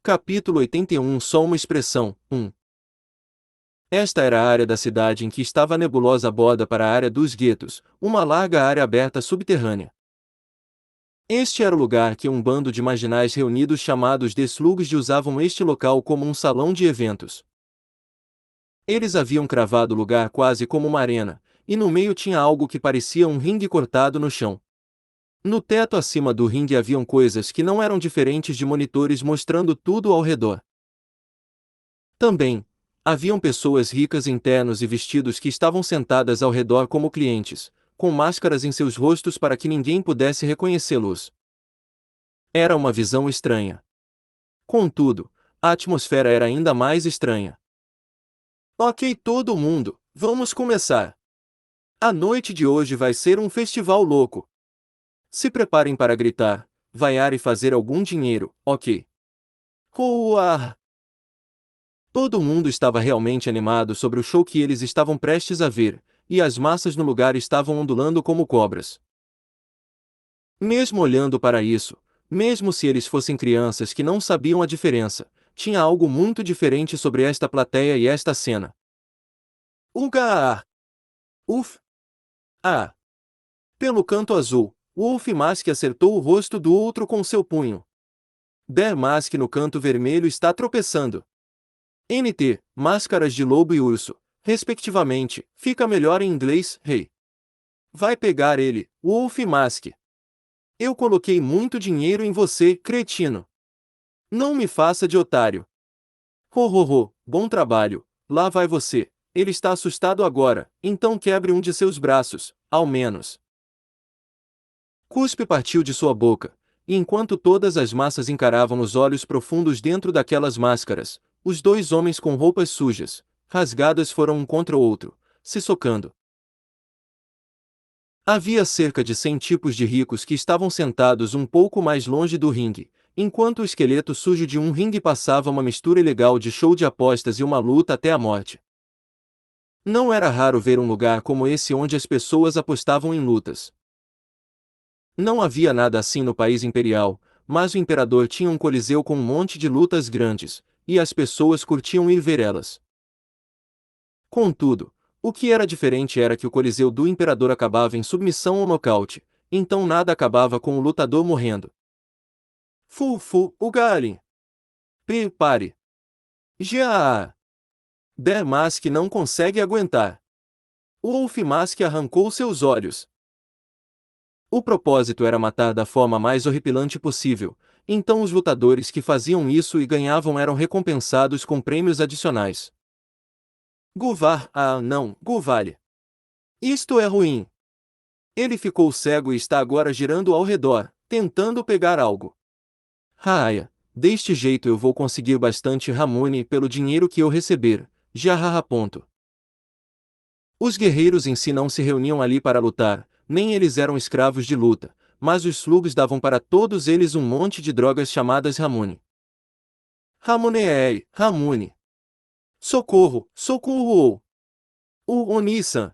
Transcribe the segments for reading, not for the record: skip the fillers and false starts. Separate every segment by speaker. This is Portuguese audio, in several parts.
Speaker 1: Capítulo 81. Só uma expressão. 1. Esta era a área da cidade em que estava a nebulosa borda para a área dos guetos, uma larga área aberta subterrânea. Este era o lugar que um bando de marginais reunidos chamados de slugs usavam este local como um salão de eventos. Eles haviam cravado o lugar quase como uma arena, e no meio tinha algo que parecia um ringue cortado no chão. No teto acima do ringue haviam coisas que não eram diferentes de monitores mostrando tudo ao redor. Também, haviam pessoas ricas em ternos e vestidos que estavam sentadas ao redor como clientes, com máscaras em seus rostos para que ninguém pudesse reconhecê-los. Era uma visão estranha. Contudo, a atmosfera era ainda mais estranha. Ok, todo mundo, vamos começar. A noite de hoje vai ser um festival louco. Se preparem para gritar, vaiar e fazer algum dinheiro, ok? Uau! Todo mundo estava realmente animado sobre o show que eles estavam prestes a ver, e as massas no lugar estavam ondulando como cobras. Mesmo olhando para isso, mesmo se eles fossem crianças que não sabiam a diferença, tinha algo muito diferente sobre esta plateia e esta cena. Uga! Uf! Ah! Pelo canto azul, Wolf Mask acertou o rosto do outro com seu punho. Bear Mask no canto vermelho está tropeçando. NT, máscaras de lobo e urso, respectivamente, fica melhor em inglês, rei. Vai pegar ele, Wolf Mask. Eu coloquei muito dinheiro em você, cretino. Não me faça de otário. Ho ho ho, bom trabalho, lá vai você. Ele está assustado agora, então quebre um de seus braços, ao menos. Cuspe partiu de sua boca, e enquanto todas as massas encaravam os olhos profundos dentro daquelas máscaras, os dois homens com roupas sujas, rasgadas foram um contra o outro, se socando. Havia cerca de 100 tipos de ricos que estavam sentados um pouco mais longe do ringue, enquanto o esqueleto sujo de um ringue passava uma mistura ilegal de show de apostas e uma luta até a morte. Não era raro ver um lugar como esse onde as pessoas apostavam em lutas. Não havia nada assim no país imperial, mas o imperador tinha um coliseu com um monte de lutas grandes, e as pessoas curtiam ir ver elas. Contudo, o que era diferente era que o coliseu do imperador acabava em submissão ou nocaute, então nada acabava com o lutador morrendo. O Galin. Pare. Já. Der Mask não consegue aguentar. O Wolf Mask arrancou seus olhos. O propósito era matar da forma mais horripilante possível, então os lutadores que faziam isso e ganhavam eram recompensados com prêmios adicionais. Guvar, não, Guvale. Isto é ruim. Ele ficou cego e está agora girando ao redor, tentando pegar algo. Raia, deste jeito eu vou conseguir bastante Ramune pelo dinheiro que eu receber, Jahaha. Os guerreiros em si não se reuniam ali para lutar, nem eles eram escravos de luta, mas os slugs davam para todos eles um monte de drogas chamadas Ramune. Ramune. Socorro, socorro! O Oni-san.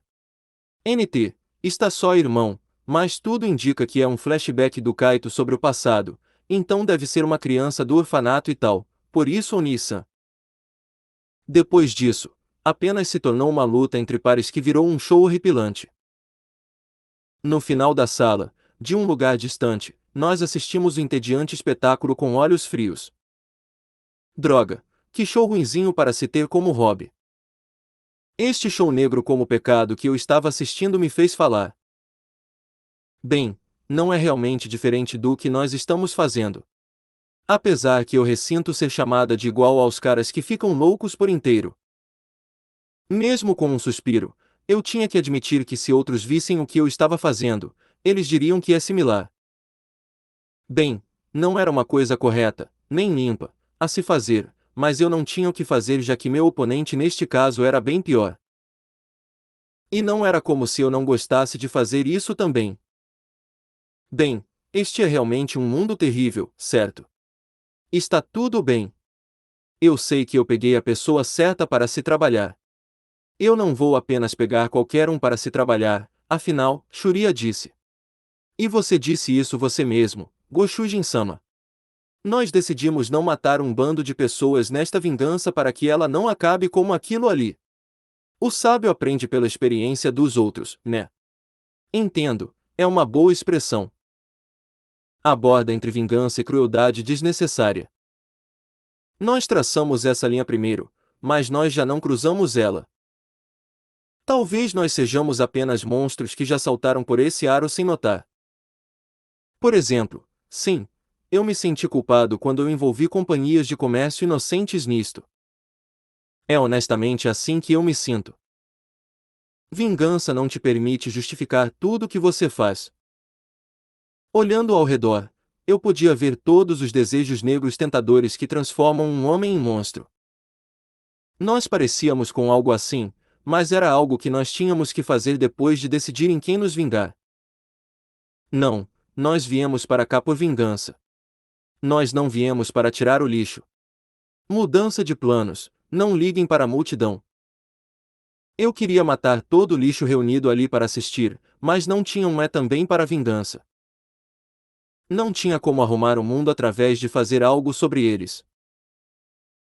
Speaker 1: NT, está só irmão, mas tudo indica que é um flashback do Kaito sobre o passado, então deve ser uma criança do orfanato e tal, por isso Oni-san. Depois disso, apenas se tornou uma luta entre pares que virou um show horripilante. No final da sala, de um lugar distante, nós assistimos o entediante espetáculo com olhos frios. Droga, que show ruinzinho para se ter como hobby. Este show negro como pecado que eu estava assistindo me fez falar. Bem, não é realmente diferente do que nós estamos fazendo. Apesar que eu ressinto ser chamada de igual aos caras que ficam loucos por inteiro. Mesmo com um suspiro, eu tinha que admitir que se outros vissem o que eu estava fazendo, eles diriam que é similar. Bem, não era uma coisa correta, nem limpa, a se fazer, mas eu não tinha o que fazer já que meu oponente neste caso era bem pior. E não era como se eu não gostasse de fazer isso também. Bem, este é realmente um mundo terrível, certo? Está tudo bem. Eu sei que eu peguei a pessoa certa para se trabalhar. Eu não vou apenas pegar qualquer um para se trabalhar, afinal, Shuria disse. E você disse isso você mesmo, Goshujin-sama. Nós decidimos não matar um bando de pessoas nesta vingança para que ela não acabe como aquilo ali. O sábio aprende pela experiência dos outros, né? Entendo, é uma boa expressão. A borda entre vingança e crueldade desnecessária. Nós traçamos essa linha primeiro, mas nós já não cruzamos ela. Talvez nós sejamos apenas monstros que já saltaram por esse aro sem notar. Por exemplo, sim, eu me senti culpado quando eu envolvi companhias de comércio inocentes nisto. É honestamente assim que eu me sinto. Vingança não te permite justificar tudo o que você faz. Olhando ao redor, eu podia ver todos os desejos negros tentadores que transformam um homem em monstro. Nós parecíamos com algo assim, mas era algo que nós tínhamos que fazer depois de decidir em quem nos vingar. Não, nós viemos para cá por vingança. Nós não viemos para tirar o lixo. Mudança de planos, não liguem para a multidão. Eu queria matar todo o lixo reunido ali para assistir, mas não tinha um também para vingança. Não tinha como arrumar o mundo através de fazer algo sobre eles.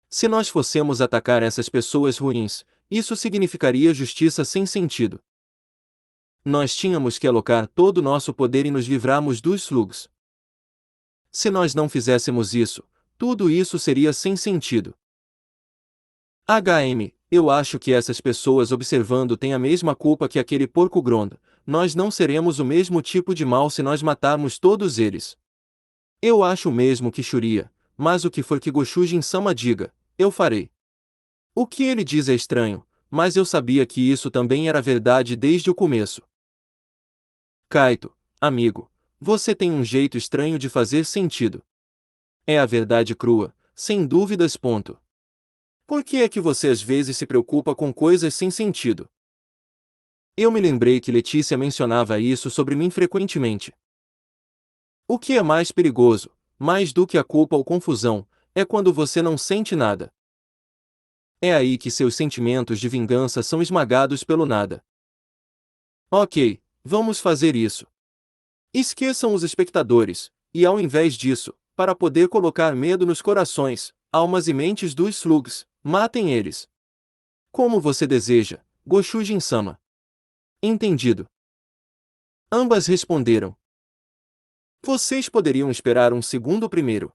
Speaker 1: Se nós fossemos atacar essas pessoas ruins, isso significaria justiça sem sentido. Nós tínhamos que alocar todo o nosso poder e nos livrarmos dos slugs. Se nós não fizéssemos isso, tudo isso seria sem sentido. Eu acho que essas pessoas observando têm a mesma culpa que aquele porco Gronda. Nós não seremos o mesmo tipo de mal se nós matarmos todos eles. Eu acho mesmo que Shuria, mas o que for que Goshujin-sama diga, eu farei. O que ele diz é estranho, mas eu sabia que isso também era verdade desde o começo. Kaito, amigo, você tem um jeito estranho de fazer sentido. É a verdade crua, sem dúvidas. Ponto. Por que é que você às vezes se preocupa com coisas sem sentido? Eu me lembrei que Letícia mencionava isso sobre mim frequentemente. O que é mais perigoso, mais do que a culpa ou confusão, é quando você não sente nada. É aí que seus sentimentos de vingança são esmagados pelo nada. Ok, vamos fazer isso. Esqueçam os espectadores, e ao invés disso, para poder colocar medo nos corações, almas e mentes dos slugs, matem eles. Como você deseja, Goshujin-sama. Entendido. Ambas responderam. Vocês poderiam esperar um segundo primeiro.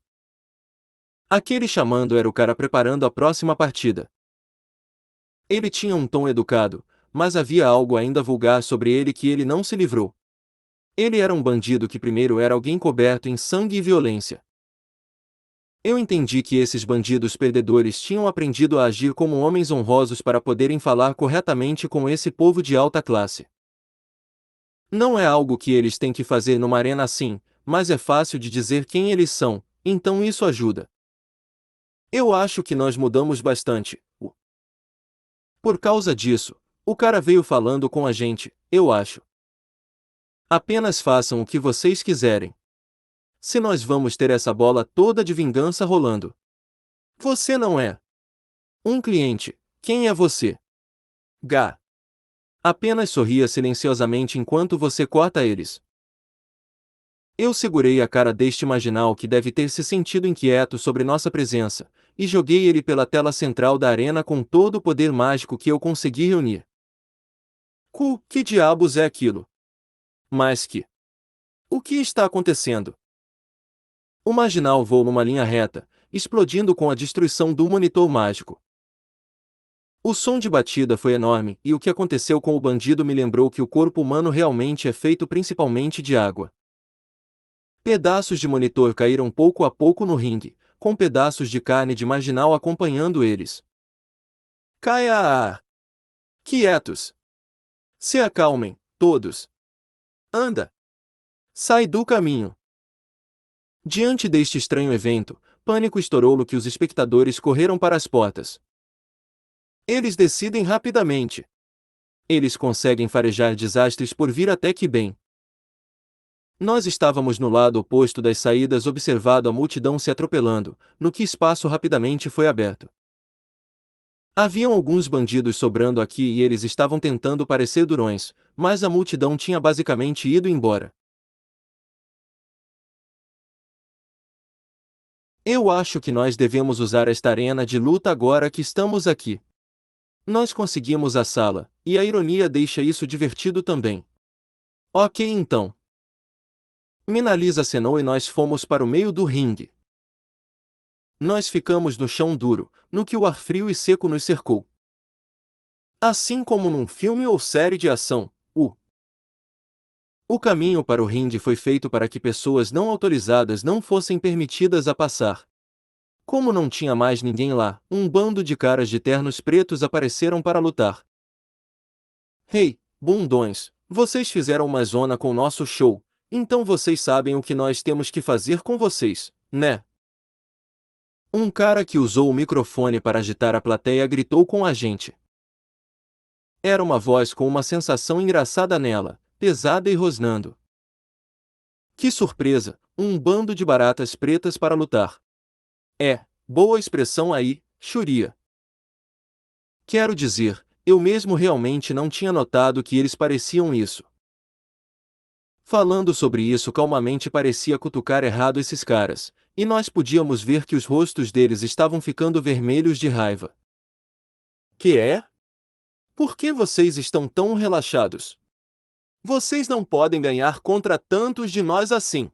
Speaker 1: Aquele chamando era o cara preparando a próxima partida. Ele tinha um tom educado, mas havia algo ainda vulgar sobre ele que ele não se livrou. Ele era um bandido que primeiro era alguém coberto em sangue e violência. Eu entendi que esses bandidos perdedores tinham aprendido a agir como homens honrosos para poderem falar corretamente com esse povo de alta classe. Não é algo que eles têm que fazer numa arena assim, mas é fácil de dizer quem eles são, então isso ajuda. Eu acho que nós mudamos bastante. Por causa disso, o cara veio falando com a gente, eu acho. Apenas façam o que vocês quiserem. Se nós vamos ter essa bola toda de vingança rolando. Você não é um cliente. Quem é você? Gá. Apenas sorria silenciosamente enquanto você corta eles. Eu segurei a cara deste marginal que deve ter se sentido inquieto sobre nossa presença, e joguei ele pela tela central da arena com todo o poder mágico que eu consegui reunir. Que diabos é aquilo? Mas que? O que está acontecendo? O marginal voou numa linha reta, explodindo com a destruição do monitor mágico. O som de batida foi enorme, e o que aconteceu com o bandido me lembrou que o corpo humano realmente é feito principalmente de água. Pedaços de monitor caíram pouco a pouco no ringue, com pedaços de carne de marginal acompanhando eles. Caia! Quietos! Se acalmem, todos! Anda! Sai do caminho! Diante deste estranho evento, pânico estourou que os espectadores correram para as portas. Eles decidem rapidamente. Eles conseguem farejar desastres por vir até que bem. Nós estávamos no lado oposto das saídas observando a multidão se atropelando, no que espaço rapidamente foi aberto. Haviam alguns bandidos sobrando aqui e eles estavam tentando parecer durões, mas a multidão tinha basicamente ido embora. Eu acho que nós devemos usar esta arena de luta agora que estamos aqui. Nós conseguimos a sala, e a ironia deixa isso divertido também. Ok então. Minalisa acenou e nós fomos para o meio do ringue. Nós ficamos no chão duro, no que o ar frio e seco nos cercou. Assim como num filme ou série de ação, o caminho para o ringue foi feito para que pessoas não autorizadas não fossem permitidas a passar. Como não tinha mais ninguém lá, um bando de caras de ternos pretos apareceram para lutar. Hey, bundões, vocês fizeram uma zona com o nosso show, então vocês sabem o que nós temos que fazer com vocês, né? Um cara que usou o microfone para agitar a plateia gritou com a gente. Era uma voz com uma sensação engraçada nela, pesada e rosnando. Que surpresa, um bando de baratas pretas para lutar. Boa expressão aí, Xuria. Quero dizer, eu mesmo realmente não tinha notado que eles pareciam isso. Falando sobre isso calmamente parecia cutucar errado esses caras, e nós podíamos ver que os rostos deles estavam ficando vermelhos de raiva. Que é? Por que vocês estão tão relaxados? Vocês não podem ganhar contra tantos de nós assim.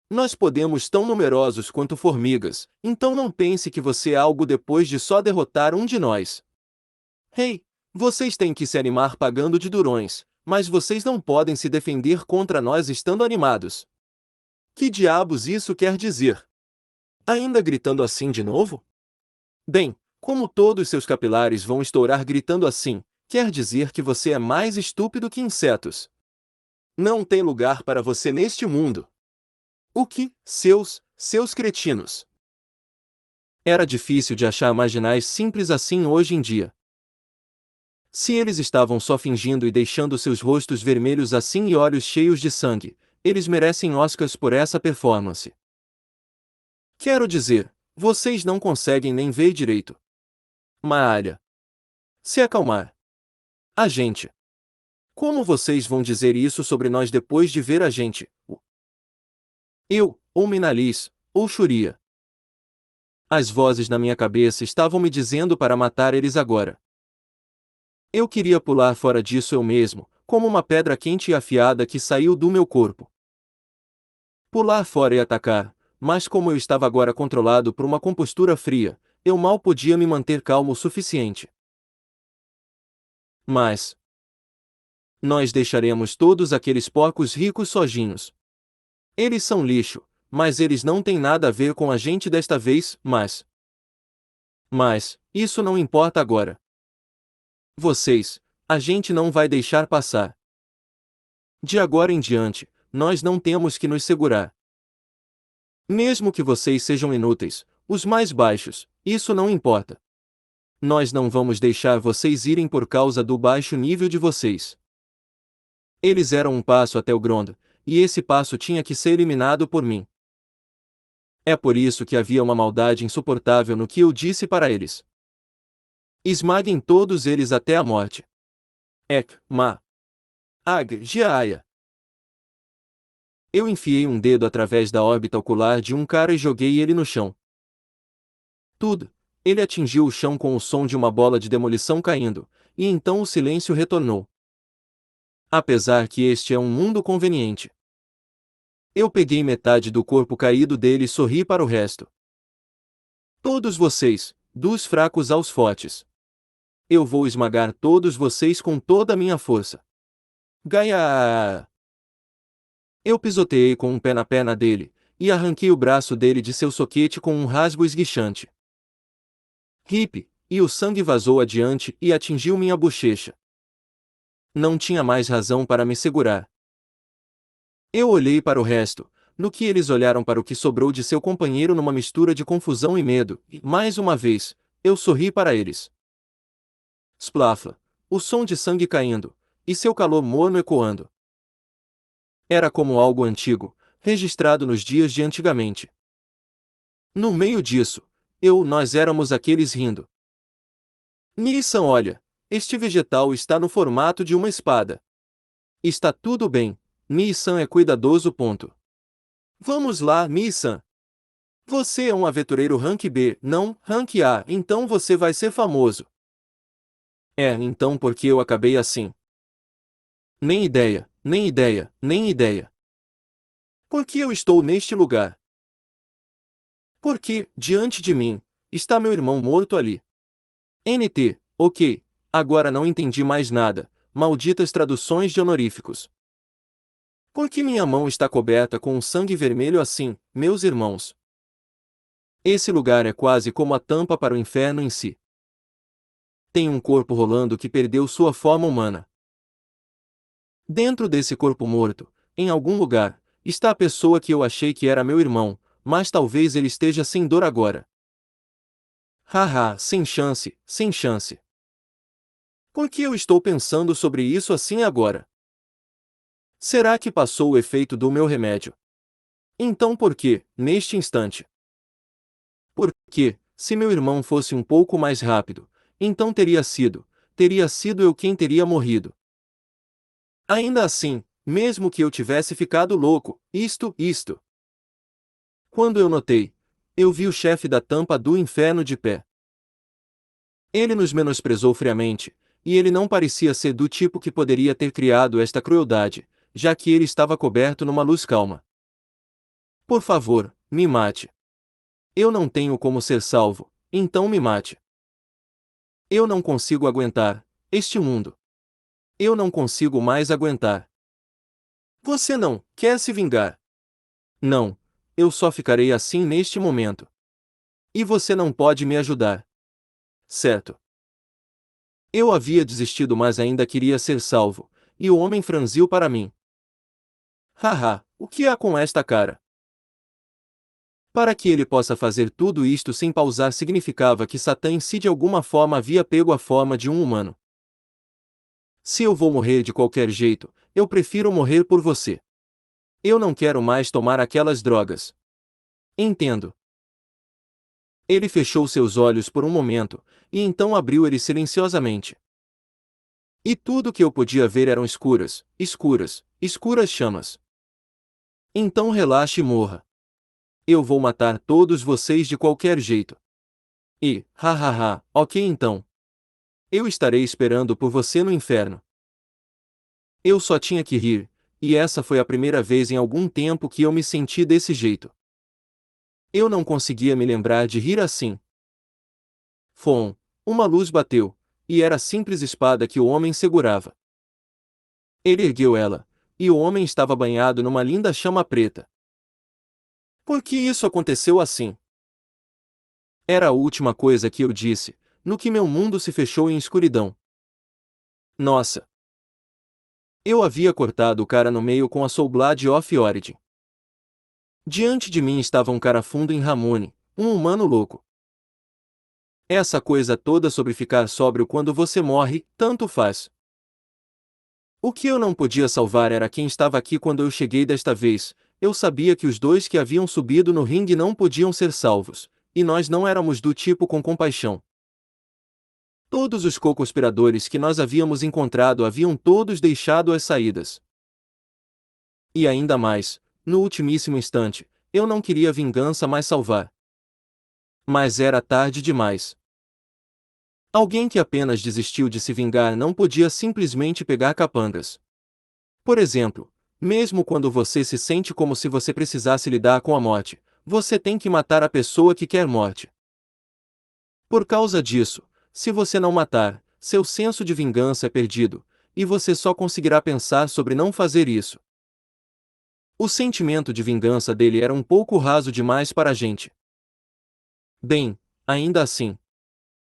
Speaker 1: Nós podemos tão numerosos quanto formigas, então não pense que você é algo depois de só derrotar um de nós. Hey, vocês têm que se animar pagando de durões, mas vocês não podem se defender contra nós estando animados. Que diabos isso quer dizer? Ainda gritando assim de novo? Bem, como todos seus capilares vão estourar gritando assim, quer dizer que você é mais estúpido que insetos. Não tem lugar para você neste mundo. O que, seus cretinos? Era difícil de achar marginais simples assim hoje em dia. Se eles estavam só fingindo e deixando seus rostos vermelhos assim e olhos cheios de sangue, eles merecem Oscars por essa performance. Quero dizer, vocês não conseguem nem ver direito. Malha. Se acalmar. A gente. Como vocês vão dizer isso sobre nós depois de ver a gente? Eu, ou Minaliz, ou Xuria. As vozes na minha cabeça estavam me dizendo para matar eles agora. Eu queria pular fora disso eu mesmo, como uma pedra quente e afiada que saiu do meu corpo. Pular fora e atacar, mas como eu estava agora controlado por uma compostura fria, eu mal podia me manter calmo o suficiente. Mas nós deixaremos todos aqueles porcos ricos sozinhos. Eles são lixo, mas eles não têm nada a ver com a gente desta vez, Mas, isso não importa agora. Vocês, a gente não vai deixar passar. De agora em diante, nós não temos que nos segurar. Mesmo que vocês sejam inúteis, os mais baixos, isso não importa. Nós não vamos deixar vocês irem por causa do baixo nível de vocês. Eles eram um passo até o Grond, e esse passo tinha que ser eliminado por mim. É por isso que havia uma maldade insuportável no que eu disse para eles. Esmaguem todos eles até a morte. Giaia. Eu enfiei um dedo através da órbita ocular de um cara e joguei ele no chão. Tudo. Ele atingiu o chão com o som de uma bola de demolição caindo, e então o silêncio retornou. Apesar que este é um mundo conveniente. Eu peguei metade do corpo caído dele e sorri para o resto. Todos vocês, dos fracos aos fortes. Eu vou esmagar todos vocês com toda a minha força. Gaia! Eu pisoteei com um pé na perna dele, e arranquei o braço dele de seu soquete com um rasgo esguichante. Hip, e o sangue vazou adiante e atingiu minha bochecha. Não tinha mais razão para me segurar. Eu olhei para o resto, no que eles olharam para o que sobrou de seu companheiro numa mistura de confusão e medo, e, mais uma vez, eu sorri para eles. Splafla, o som de sangue caindo, e seu calor morno ecoando. Era como algo antigo, registrado nos dias de antigamente. No meio disso, nós éramos aqueles rindo. Nissan, olha, este vegetal está no formato de uma espada. Está tudo bem, Nissan é cuidadoso. Vamos lá, Nissan. Você é um aventureiro rank B, não rank A, então você vai ser famoso. Então por que eu acabei assim? Nem ideia, nem ideia, nem ideia. Por que eu estou neste lugar? Porque, diante de mim, está meu irmão morto ali. NT, ok, agora não entendi mais nada, malditas traduções de honoríficos. Por que minha mão está coberta com um sangue vermelho assim, meus irmãos? Esse lugar é quase como a tampa para o inferno em si. Tem um corpo rolando que perdeu sua forma humana. Dentro desse corpo morto, em algum lugar, está a pessoa que eu achei que era meu irmão, mas talvez ele esteja sem dor agora. Haha, sem chance, sem chance. Por que eu estou pensando sobre isso assim agora? Será que passou o efeito do meu remédio? Então por que, neste instante? Porque, se meu irmão fosse um pouco mais rápido, então teria sido eu quem teria morrido. Ainda assim, mesmo que eu tivesse ficado louco, isto. Quando eu notei, eu vi o chefe da tampa do inferno de pé. Ele nos menosprezou friamente, e ele não parecia ser do tipo que poderia ter criado esta crueldade, já que ele estava coberto numa luz calma. Por favor, me mate. Eu não tenho como ser salvo, então me mate. Eu não consigo aguentar este mundo. Eu não consigo mais aguentar. Você não quer se vingar? Não, eu só ficarei assim neste momento. E você não pode me ajudar. Certo. Eu havia desistido, mas ainda queria ser salvo, e o homem franziu para mim. Haha, o que há com esta cara? Para que ele possa fazer tudo isto sem pausar significava que Satã em si de alguma forma havia pego a forma de um humano. Se eu vou morrer de qualquer jeito, eu prefiro morrer por você. Eu não quero mais tomar aquelas drogas. Entendo. Ele fechou seus olhos por um momento, e então abriu eles silenciosamente. E tudo que eu podia ver eram escuras chamas. Então relaxe e morra. Eu vou matar todos vocês de qualquer jeito. E, hahaha, ok então. Eu estarei esperando por você no inferno. Eu só tinha que rir, e essa foi a primeira vez em algum tempo que eu me senti desse jeito. Eu não conseguia me lembrar de rir assim. Fom, uma luz bateu, e era a simples espada que o homem segurava. Ele ergueu ela, e o homem estava banhado numa linda chama preta. Por que isso aconteceu assim? Era a última coisa que eu disse, no que meu mundo se fechou em escuridão. Nossa! Eu havia cortado o cara no meio com a Soul Blade of Origin. Diante de mim estava um cara fundo em Ramone, um humano louco. Essa coisa toda sobre ficar sóbrio quando você morre, tanto faz. O que eu não podia salvar era quem estava aqui quando eu cheguei desta vez. Eu sabia que os dois que haviam subido no ringue não podiam ser salvos, e nós não éramos do tipo com compaixão. Todos os co-conspiradores que nós havíamos encontrado haviam todos deixado as saídas. E ainda mais, no ultimíssimo instante, eu não queria vingança mais salvar. Mas era tarde demais. Alguém que apenas desistiu de se vingar não podia simplesmente pegar capangas. Por exemplo, mesmo quando você se sente como se você precisasse lidar com a morte, você tem que matar a pessoa que quer morte. Por causa disso, se você não matar, seu senso de vingança é perdido, e você só conseguirá pensar sobre não fazer isso. O sentimento de vingança dele era um pouco raso demais para a gente. Bem, ainda assim,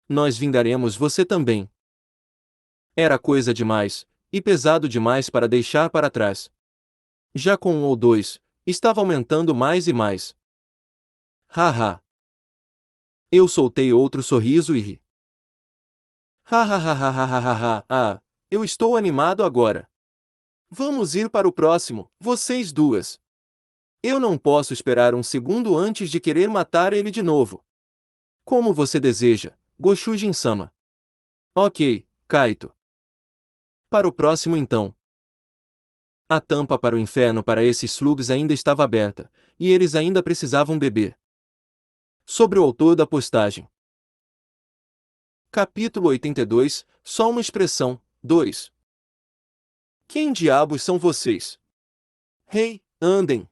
Speaker 1: nós vingaremos você também. Era coisa demais, e pesado demais para deixar para trás. Já com um ou dois, estava aumentando mais e mais. Haha. Eu soltei outro sorriso e ri. Hahaha, eu estou animado agora. Vamos ir para o próximo, vocês duas. Eu não posso esperar um segundo antes de querer matar ele de novo. Como você deseja, Goshujin-sama. Ok, Kaito. Para o próximo então. A tampa para o inferno para esses slugs ainda estava aberta, e eles ainda precisavam beber. Sobre o autor da postagem. Capítulo 82, só uma expressão, 2. Quem diabos são vocês? Hey, andem!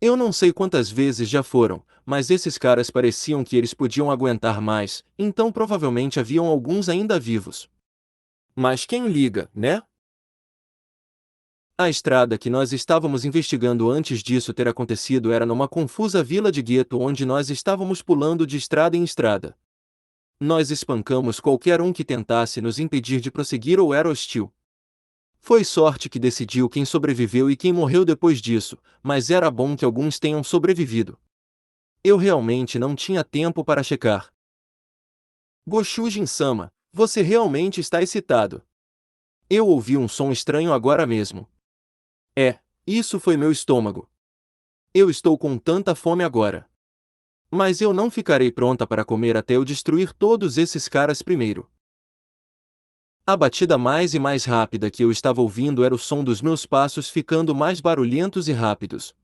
Speaker 1: Eu não sei quantas vezes já foram, mas esses caras pareciam que eles podiam aguentar mais, então provavelmente haviam alguns ainda vivos. Mas quem liga, né? A estrada que nós estávamos investigando antes disso ter acontecido era numa confusa vila de gueto onde nós estávamos pulando de estrada em estrada. Nós espancamos qualquer um que tentasse nos impedir de prosseguir ou era hostil. Foi sorte que decidiu quem sobreviveu e quem morreu depois disso, mas era bom que alguns tenham sobrevivido. Eu realmente não tinha tempo para checar. Goshujin-sama, você realmente está excitado. Eu ouvi um som estranho agora mesmo. Isso foi meu estômago. Eu estou com tanta fome agora. Mas eu não ficarei pronta para comer até eu destruir todos esses caras primeiro. A batida mais e mais rápida que eu estava ouvindo era o som dos meus passos ficando mais barulhentos e rápidos.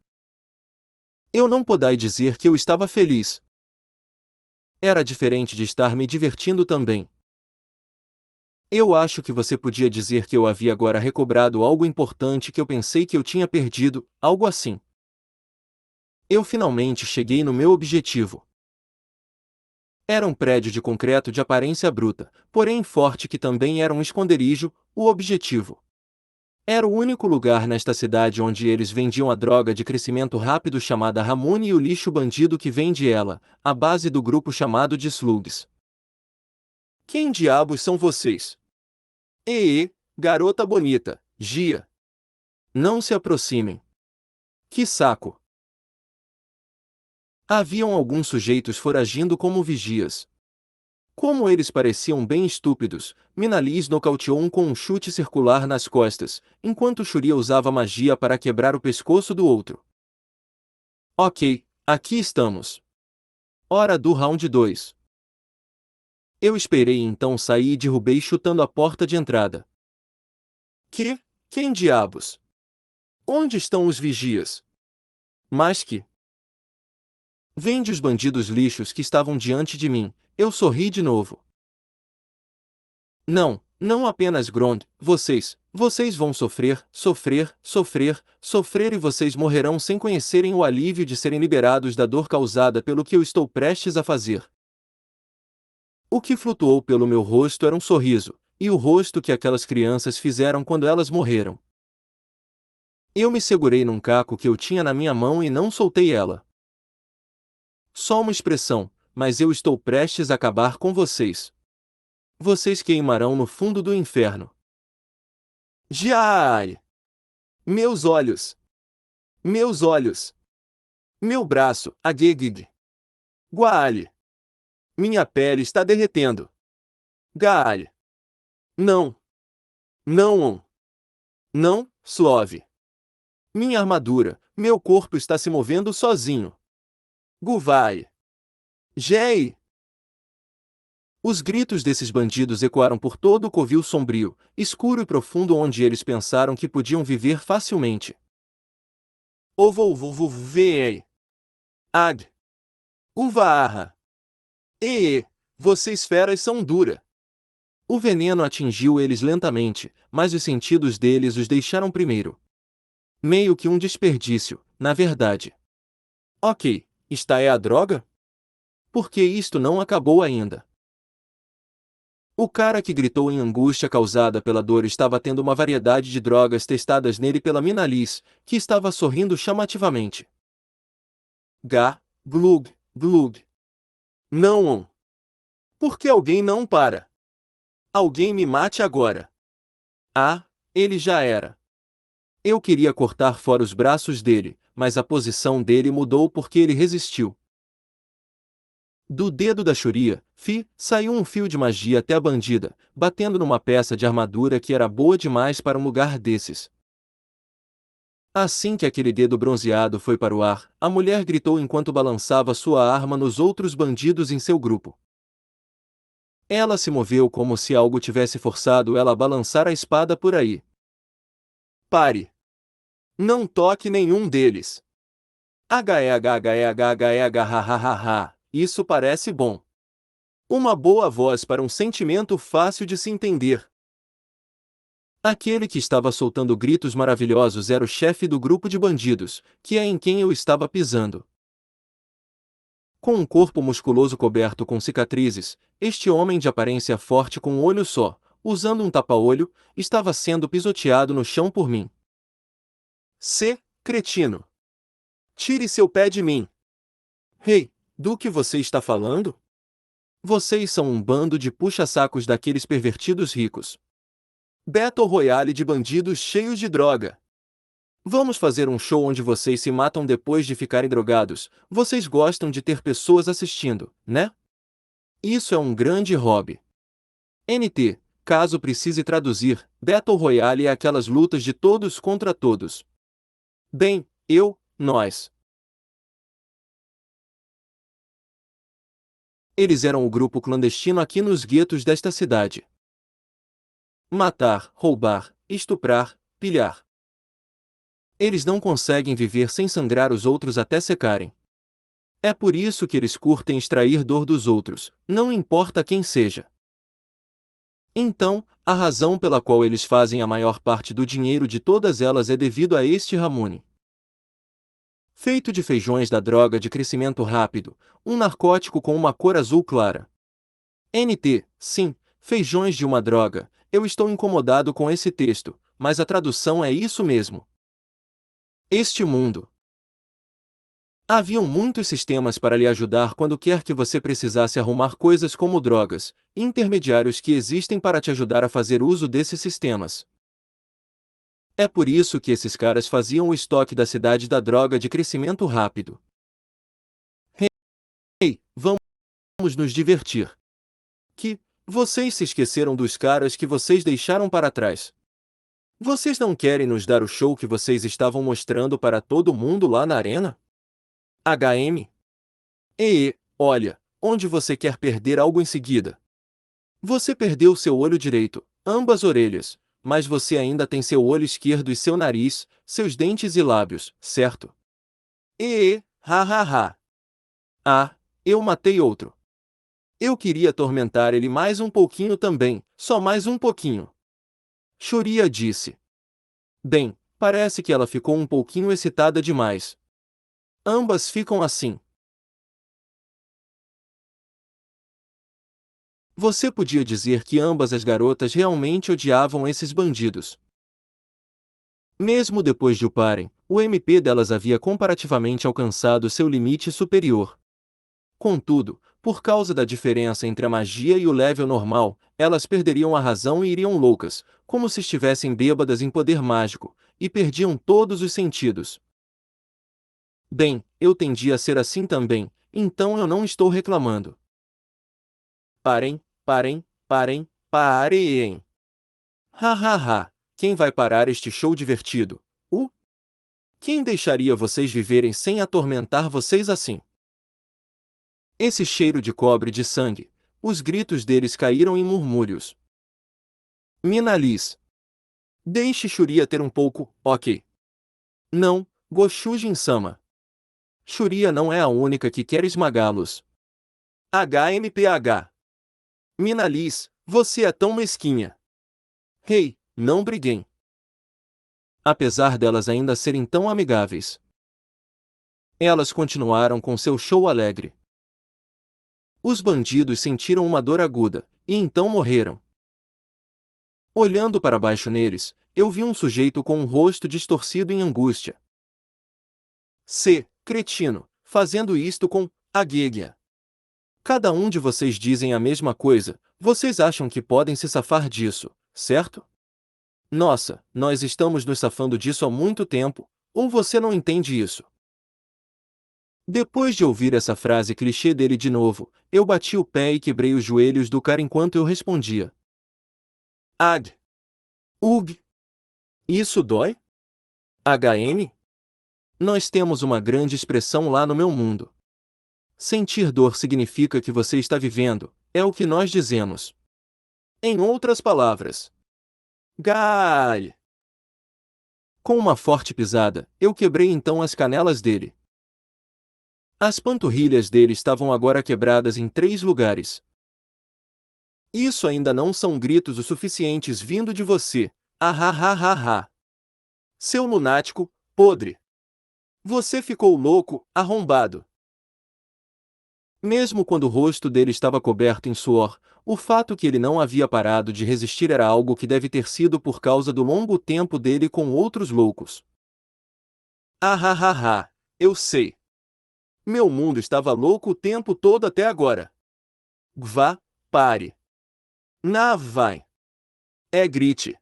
Speaker 1: Eu não podai dizer que eu estava feliz. Era diferente de estar me divertindo também. Eu acho que você podia dizer que eu havia agora recobrado algo importante que eu pensei que eu tinha perdido, algo assim. Eu finalmente cheguei no meu objetivo. Era um prédio de concreto de aparência bruta, porém forte que também era um esconderijo, o objetivo. Era o único lugar nesta cidade onde eles vendiam a droga de crescimento rápido chamada Ramune e o lixo bandido que vende ela, a base do grupo chamado de Slugs. Quem diabos são vocês? Garota bonita, Gia. Não se aproximem. Que saco. Haviam alguns sujeitos foragindo como vigias. Como eles pareciam bem estúpidos, Minalis nocauteou um com um chute circular nas costas, enquanto Shuria usava magia para quebrar o pescoço do outro. Ok, aqui estamos. Hora do round 2. Eu esperei então sair e derrubei chutando a porta de entrada. Quem diabos? Onde estão os vigias? Mas que... Vende os bandidos lixos que estavam diante de mim, eu sorri de novo. Não apenas Grond, vocês vão sofrer e vocês morrerão sem conhecerem o alívio de serem liberados da dor causada pelo que eu estou prestes a fazer. O que flutuou pelo meu rosto era um sorriso, e o rosto que aquelas crianças fizeram quando elas morreram. Eu me segurei num caco que eu tinha na minha mão e não soltei ela. Só uma expressão, mas eu estou prestes a acabar com vocês. Vocês queimarão no fundo do inferno. Jai! Meus olhos! Meus olhos! Meu braço, Agegig! Guale! Minha pele está derretendo! Gaal! Não! Não! Não, suave! Minha armadura, meu corpo está se movendo sozinho! Guvai! Jei! Os gritos desses bandidos ecoaram por todo o covil sombrio, escuro e profundo onde eles pensaram que podiam viver facilmente. Ovovovovei! Ag! Uvaarra! Vocês feras são dura! O veneno atingiu eles lentamente, mas os sentidos deles os deixaram primeiro. Meio que um desperdício, na verdade. Ok, esta é a droga? Porque isto não acabou ainda. O cara que gritou em angústia causada pela dor estava tendo uma variedade de drogas testadas nele pela Minalis, que estava sorrindo chamativamente. Glug, glug. Não! Por que alguém não para? Alguém me mate agora. Ah, ele já era. Eu queria cortar fora os braços dele, mas a posição dele mudou porque ele resistiu. Do dedo da Shuria, saiu um fio de magia até a bandida, batendo numa peça de armadura que era boa demais para um lugar desses. Assim que aquele dedo bronzeado foi para o ar, a mulher gritou enquanto balançava sua arma nos outros bandidos em seu grupo. Ela se moveu como se algo tivesse forçado ela a balançar a espada por aí. Pare! Não toque nenhum deles! Hahahahahahahahaha. Isso parece bom. Uma boa voz para um sentimento fácil de se entender. Aquele que estava soltando gritos maravilhosos era o chefe do grupo de bandidos, que é em quem eu estava pisando. Com um corpo musculoso coberto com cicatrizes, este homem de aparência forte com um olho só, usando um tapa-olho, estava sendo pisoteado no chão por mim. Cretino! Tire seu pé de mim! Hey, do que você está falando? Vocês são um bando de puxa-sacos daqueles pervertidos ricos. Battle Royale de bandidos cheios de droga. Vamos fazer um show onde vocês se matam depois de ficarem drogados. Vocês gostam de ter pessoas assistindo, né? Isso é um grande hobby. NT, caso precise traduzir, Battle Royale é aquelas lutas de todos contra todos. Bem, nós. Eles eram o grupo clandestino aqui nos guetos desta cidade. Matar, roubar, estuprar, pilhar. Eles não conseguem viver sem sangrar os outros até secarem. É por isso que eles curtem extrair dor dos outros, não importa quem seja. Então, a razão pela qual eles fazem a maior parte do dinheiro de todas elas é devido a este Ramune. Feito de feijões da droga de crescimento rápido, um narcótico com uma cor azul clara. NT, sim, feijões de uma droga, eu estou incomodado com esse texto, mas a tradução é isso mesmo. Este mundo. Haviam muitos sistemas para lhe ajudar quando quer que você precisasse arrumar coisas como drogas, intermediários que existem para te ajudar a fazer uso desses sistemas. É por isso que esses caras faziam o estoque da cidade da droga de crescimento rápido. Hey, vamos nos divertir. Que, vocês se esqueceram dos caras que vocês deixaram para trás. Vocês não querem nos dar o show que vocês estavam mostrando para todo mundo lá na arena? HM? Olha, onde você quer perder algo em seguida? Você perdeu seu olho direito, ambas orelhas, mas você ainda tem seu olho esquerdo e seu nariz, seus dentes e lábios, certo? Hahaha. Ah, eu matei outro. Eu queria atormentar ele mais um pouquinho também, só mais um pouquinho. Churia disse. Bem, parece que ela ficou um pouquinho excitada demais. Ambas ficam assim. Você podia dizer que ambas as garotas realmente odiavam esses bandidos. Mesmo depois de uparem, o MP delas havia comparativamente alcançado seu limite superior. Contudo, por causa da diferença entre a magia e o level normal, elas perderiam a razão e iriam loucas, como se estivessem bêbadas em poder mágico, e perdiam todos os sentidos. Bem, eu tendi a ser assim também, então eu não estou reclamando. Parem, parem. Hahaha, quem vai parar este show divertido? Quem deixaria vocês viverem sem atormentar vocês assim? Esse cheiro de cobre de sangue, os gritos deles caíram em murmúrios. Minalis. Deixe Shuria ter um pouco, ok. Não, Goshujin-sama. Shuria não é a única que quer esmagá-los. HMPH. Minalis, você é tão mesquinha. Hey, não briguem. Apesar delas ainda serem tão amigáveis, elas continuaram com seu show alegre. Os bandidos sentiram uma dor aguda, e então morreram. Olhando para baixo neles, eu vi um sujeito com um rosto distorcido em angústia. Cretino, fazendo isto com a Gueguia. Cada um de vocês dizem a mesma coisa, vocês acham que podem se safar disso, certo? Nossa, nós estamos nos safando disso há muito tempo, ou você não entende isso? Depois de ouvir essa frase clichê dele de novo, eu bati o pé e quebrei os joelhos do cara enquanto eu respondia. Ug. Isso dói? HM? Nós temos uma grande expressão lá no meu mundo. Sentir dor significa que você está vivendo, é o que nós dizemos. Em outras palavras. Gai! Com uma forte pisada, eu quebrei então as canelas dele. As panturrilhas dele estavam agora quebradas em 3 lugares. Isso ainda não são gritos o suficientes vindo de você. Ah, ah, ah, ah, ah. Seu lunático, podre. Você ficou louco, arrombado. Mesmo quando o rosto dele estava coberto em suor, o fato que ele não havia parado de resistir era algo que deve ter sido por causa do longo tempo dele com outros loucos. Ah, ah, ah, ah. Eu sei. Meu mundo estava louco o tempo todo até agora. Vá, pare. Não vai. Grite.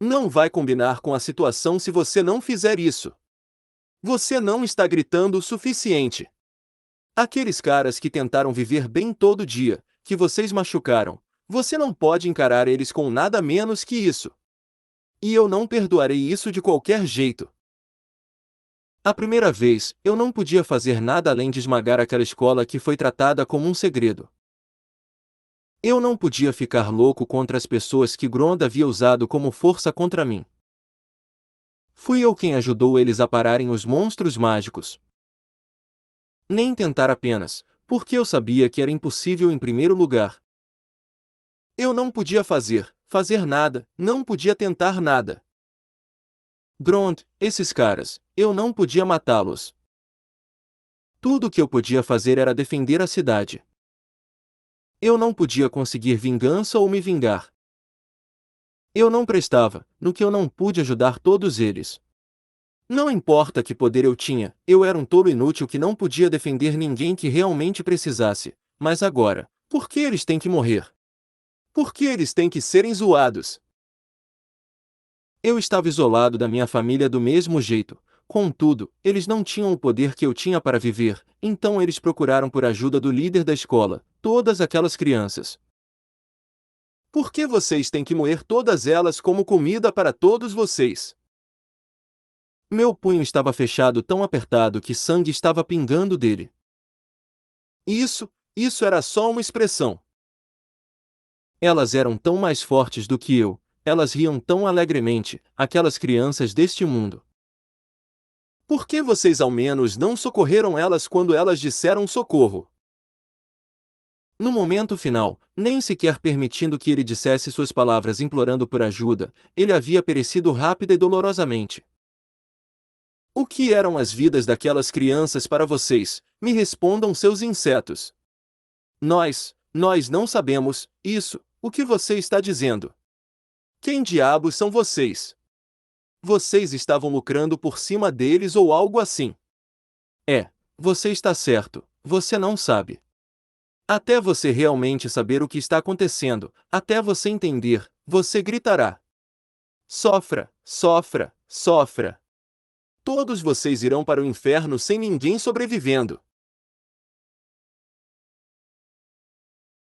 Speaker 1: Não vai combinar com a situação se você não fizer isso. Você não está gritando o suficiente. Aqueles caras que tentaram viver bem todo dia, que vocês machucaram, você não pode encarar eles com nada menos que isso. E eu não perdoarei isso de qualquer jeito. A primeira vez, eu não podia fazer nada além de esmagar aquela escola que foi tratada como um segredo. Eu não podia ficar louco contra as pessoas que Grond havia usado como força contra mim. Fui eu quem ajudou eles a pararem os monstros mágicos. Nem tentar apenas, porque eu sabia que era impossível em primeiro lugar. Eu não podia fazer nada, não podia tentar nada. Grond, esses caras, eu não podia matá-los. Tudo o que eu podia fazer era defender a cidade. Eu não podia conseguir vingança ou me vingar. Eu não prestava, no que eu não pude ajudar todos eles. Não importa que poder eu tinha, eu era um tolo inútil que não podia defender ninguém que realmente precisasse. Mas agora, por que eles têm que morrer? Por que eles têm que serem zoados? Eu estava isolado da minha família do mesmo jeito. Contudo, eles não tinham o poder que eu tinha para viver, então eles procuraram por ajuda do líder da escola, todas aquelas crianças. Por que vocês têm que moer todas elas como comida para todos vocês? Meu punho estava fechado tão apertado que sangue estava pingando dele. Isso era só uma expressão. Elas eram tão mais fortes do que eu, elas riam tão alegremente, aquelas crianças deste mundo. Por que vocês ao menos não socorreram elas quando elas disseram socorro? No momento final, nem sequer permitindo que ele dissesse suas palavras implorando por ajuda, ele havia perecido rápida e dolorosamente. O que eram as vidas daquelas crianças para vocês? Me respondam seus insetos. Nós não sabemos, isso, o que você está dizendo. Quem diabos são vocês? Vocês estavam lucrando por cima deles ou algo assim. Você está certo, você não sabe. Até você realmente saber o que está acontecendo, até você entender, você gritará. Sofra, sofra, sofra. Todos vocês irão para o inferno sem ninguém sobrevivendo.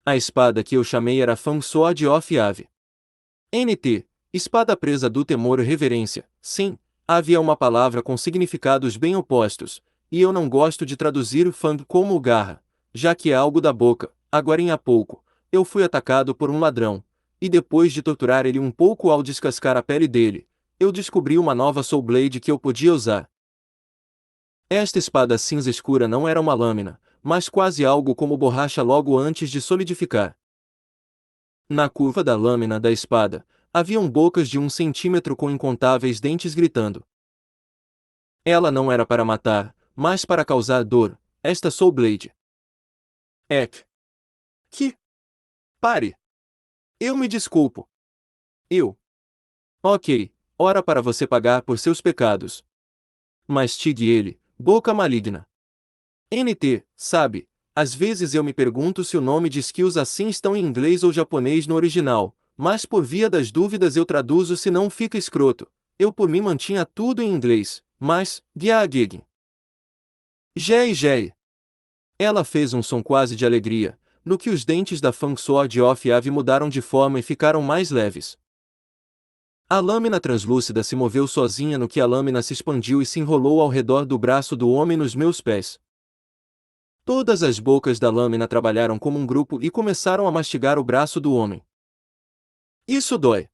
Speaker 1: A espada que eu chamei era Fang Sword of Ave. NT, espada presa do temor e reverência. Sim, havia uma palavra com significados bem opostos, e eu não gosto de traduzir Fang como garra, já que é algo da boca. Agorinha há pouco, eu fui atacado por um ladrão, e depois de torturar ele um pouco ao descascar a pele dele, eu descobri uma nova Soul Blade que eu podia usar. Esta espada cinza escura não era uma lâmina, mas quase algo como borracha logo antes de solidificar. Na curva da lâmina da espada, haviam bocas de 1 centímetro com incontáveis dentes gritando. Ela não era para matar, mas para causar dor, esta Soul Blade. Ek. Que? Pare! Eu me desculpo. Eu. Ok, ora para você pagar por seus pecados. Mastigue ele, boca maligna. NT, sabe, às vezes eu me pergunto se o nome de skills assim estão em inglês ou japonês no original, mas por via das dúvidas eu traduzo se não fica escroto. Eu por mim mantinha tudo em inglês, mas, Gyagig. Jei. Ela fez um som quase de alegria, no que os dentes da Fang Sword of Ave mudaram de forma e ficaram mais leves. A lâmina translúcida se moveu sozinha no que a lâmina se expandiu e se enrolou ao redor do braço do homem nos meus pés. Todas as bocas da lâmina trabalharam como um grupo e começaram a mastigar o braço do homem. Isso dói.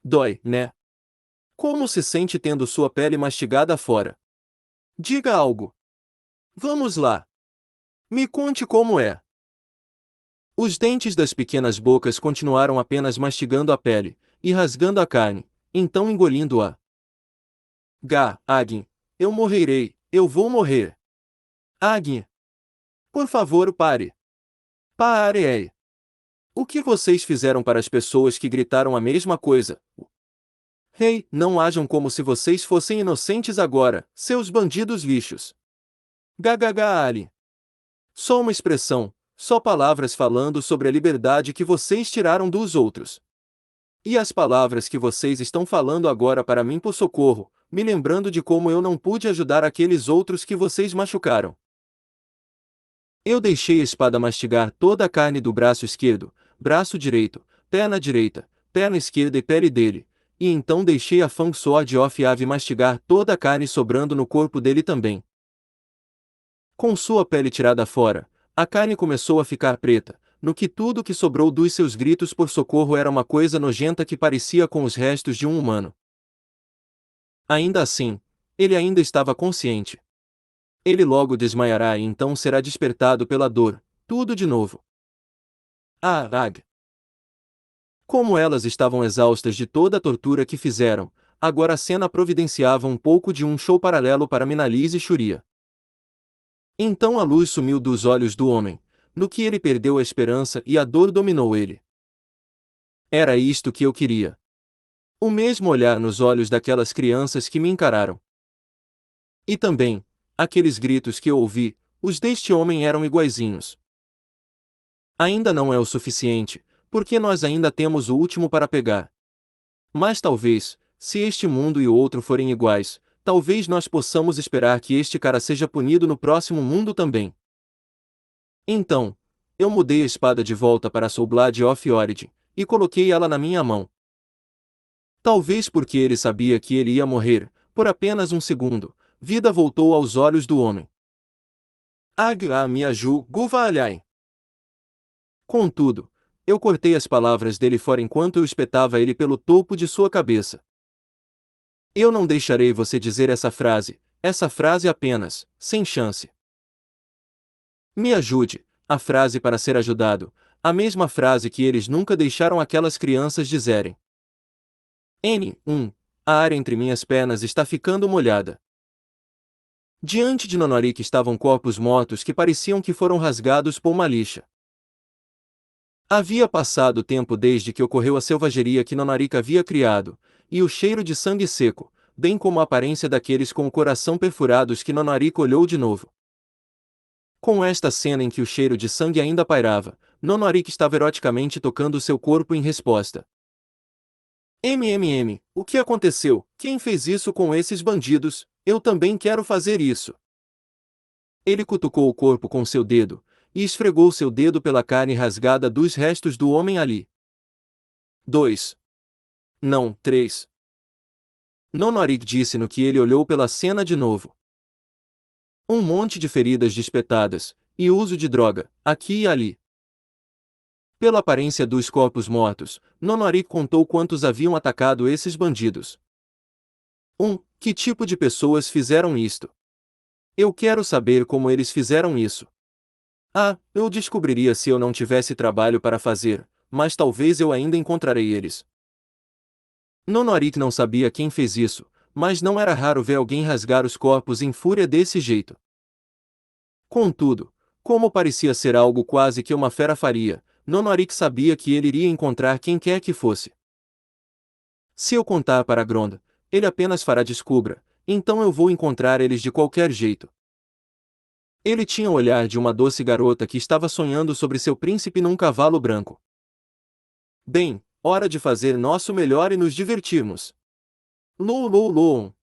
Speaker 1: Dói, né? Como se sente tendo sua pele mastigada fora? Diga algo. Vamos lá. Me conte como é. Os dentes das pequenas bocas continuaram apenas mastigando a pele, e rasgando a carne, então engolindo-a. Agni, eu morrerei, eu vou morrer. Agni, por favor, pare. Pare. O que vocês fizeram para as pessoas que gritaram a mesma coisa? Hey, não ajam como se vocês fossem inocentes agora, seus bandidos lixos. Ali. Só uma expressão, só palavras falando sobre a liberdade que vocês tiraram dos outros. E as palavras que vocês estão falando agora para mim por socorro, me lembrando de como eu não pude ajudar aqueles outros que vocês machucaram. Eu deixei a espada mastigar toda a carne do braço esquerdo, braço direito, perna esquerda e pele dele, e então deixei a Fang Sword of Ave mastigar toda a carne sobrando no corpo dele também. Com sua pele tirada fora, a carne começou a ficar preta, no que tudo que sobrou dos seus gritos por socorro era uma coisa nojenta que parecia com os restos de um humano. Ainda assim, ele ainda estava consciente. Ele logo desmaiará e então será despertado pela dor, tudo de novo. Ag. Como elas estavam exaustas de toda a tortura que fizeram, agora a cena providenciava um pouco de um show paralelo para Minalise e Shuria. Então a luz sumiu dos olhos do homem, no que ele perdeu a esperança e a dor dominou ele. Era isto que eu queria. O mesmo olhar nos olhos daquelas crianças que me encararam. E também, aqueles gritos que eu ouvi, os deste homem eram iguaizinhos. Ainda não é o suficiente, porque nós ainda temos o último para pegar. Mas talvez, se este mundo e o outro forem iguais, talvez nós possamos esperar que este cara seja punido no próximo mundo também. Então, eu mudei a espada de volta para Soul Blade of Origin, e coloquei ela na minha mão. Talvez porque ele sabia que ele ia morrer, por apenas um segundo, vida voltou aos olhos do homem. Agla Miaju Guvalhai. Contudo, eu cortei as palavras dele fora enquanto eu espetava ele pelo topo de sua cabeça. Eu não deixarei você dizer essa frase apenas, sem chance. Me ajude, a frase para ser ajudado, a mesma frase que eles nunca deixaram aquelas crianças dizerem. A área entre minhas pernas está ficando molhada. Diante de Nonorik estavam corpos mortos que pareciam que foram rasgados por uma lixa. Havia passado tempo desde que ocorreu a selvageria que Nonorik havia criado, e o cheiro de sangue seco, bem como a aparência daqueles com o coração perfurados que Nonorik olhou de novo. Com esta cena em que o cheiro de sangue ainda pairava, Nonorik estava eroticamente tocando seu corpo em resposta. O que aconteceu? Quem fez isso com esses bandidos? Eu também quero fazer isso. Ele cutucou o corpo com seu dedo, e esfregou seu dedo pela carne rasgada dos restos do homem ali. 2. Não, 3. Nonorik disse no que ele olhou pela cena de novo. Um monte de feridas despetadas, e uso de droga, aqui e ali. Pela aparência dos corpos mortos, Nonorik contou quantos haviam atacado esses bandidos. Que tipo de pessoas fizeram isto? Eu quero saber como eles fizeram isso. Eu descobriria se eu não tivesse trabalho para fazer, mas talvez eu ainda encontrarei eles. Nonorik não sabia quem fez isso, mas não era raro ver alguém rasgar os corpos em fúria desse jeito. Contudo, como parecia ser algo quase que uma fera faria, Nonorik sabia que ele iria encontrar quem quer que fosse. Se eu contar para Gronda, ele apenas fará descubra, então eu vou encontrar eles de qualquer jeito. Ele tinha o olhar de uma doce garota que estava sonhando sobre seu príncipe num cavalo branco. Bem, hora de fazer nosso melhor e nos divertirmos. Lou.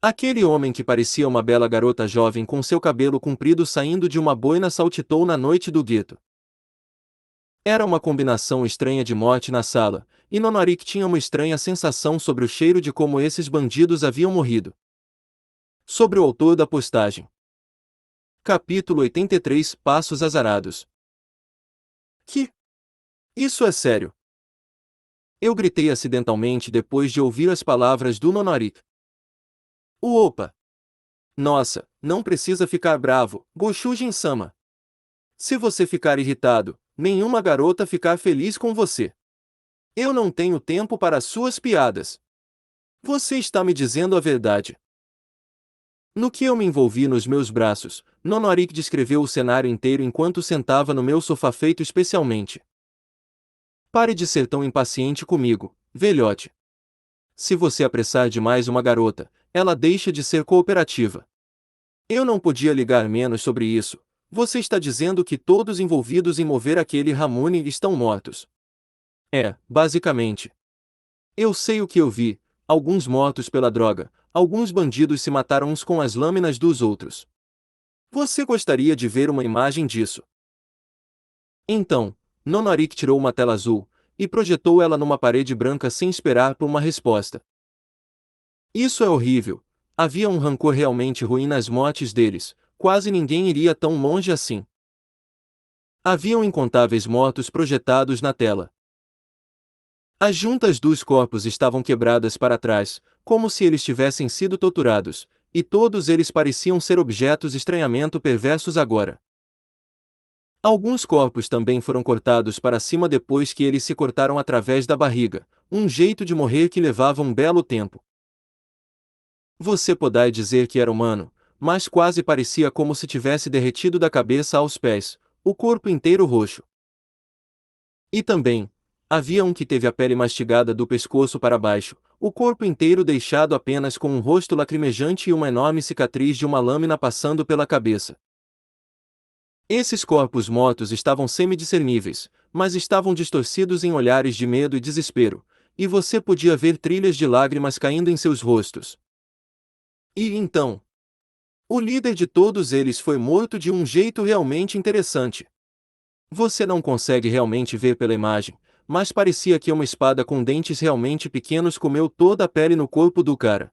Speaker 1: Aquele homem que parecia uma bela garota jovem com seu cabelo comprido saindo de uma boina saltitou na noite do gueto. Era uma combinação estranha de morte na sala, e Nonorik tinha uma estranha sensação sobre o cheiro de como esses bandidos haviam morrido. Sobre o autor da postagem. Capítulo 83 Passos Azarados. Que? Isso é sério. Eu gritei acidentalmente depois de ouvir as palavras do Nonorik. Opa! Nossa, não precisa ficar bravo, Gochujin-sama. Se você ficar irritado, nenhuma garota ficar feliz com você. Eu não tenho tempo para suas piadas. Você está me dizendo a verdade. No que eu me envolvi nos meus braços, Nonorik descreveu o cenário inteiro enquanto sentava no meu sofá feito especialmente. Pare de ser tão impaciente comigo, velhote. Se você apressar demais uma garota, ela deixa de ser cooperativa. Eu não podia ligar menos sobre isso. Você está dizendo que todos envolvidos em mover aquele Ramune estão mortos. É, basicamente. Eu sei o que eu vi, alguns mortos pela droga, alguns bandidos se mataram uns com as lâminas dos outros. Você gostaria de ver uma imagem disso? Então, Nonorik tirou uma tela azul e projetou ela numa parede branca sem esperar por uma resposta. Isso é horrível. Havia um rancor realmente ruim nas mortes deles, quase ninguém iria tão longe assim. Haviam incontáveis mortos projetados na tela. As juntas dos corpos estavam quebradas para trás, como se eles tivessem sido torturados, e todos eles pareciam ser objetos estranhamento perversos agora. Alguns corpos também foram cortados para cima depois que eles se cortaram através da barriga, um jeito de morrer que levava um belo tempo. Você poderá dizer que era humano, mas quase parecia como se tivesse derretido da cabeça aos pés, o corpo inteiro roxo. E também, havia um que teve a pele mastigada do pescoço para baixo, o corpo inteiro deixado apenas com um rosto lacrimejante e uma enorme cicatriz de uma lâmina passando pela cabeça. Esses corpos mortos estavam semidiscerníveis, mas estavam distorcidos em olhares de medo e desespero, e você podia ver trilhas de lágrimas caindo em seus rostos. E então, o líder de todos eles foi morto de um jeito realmente interessante. Você não consegue realmente ver pela imagem, mas parecia que uma espada com dentes realmente pequenos comeu toda a pele no corpo do cara.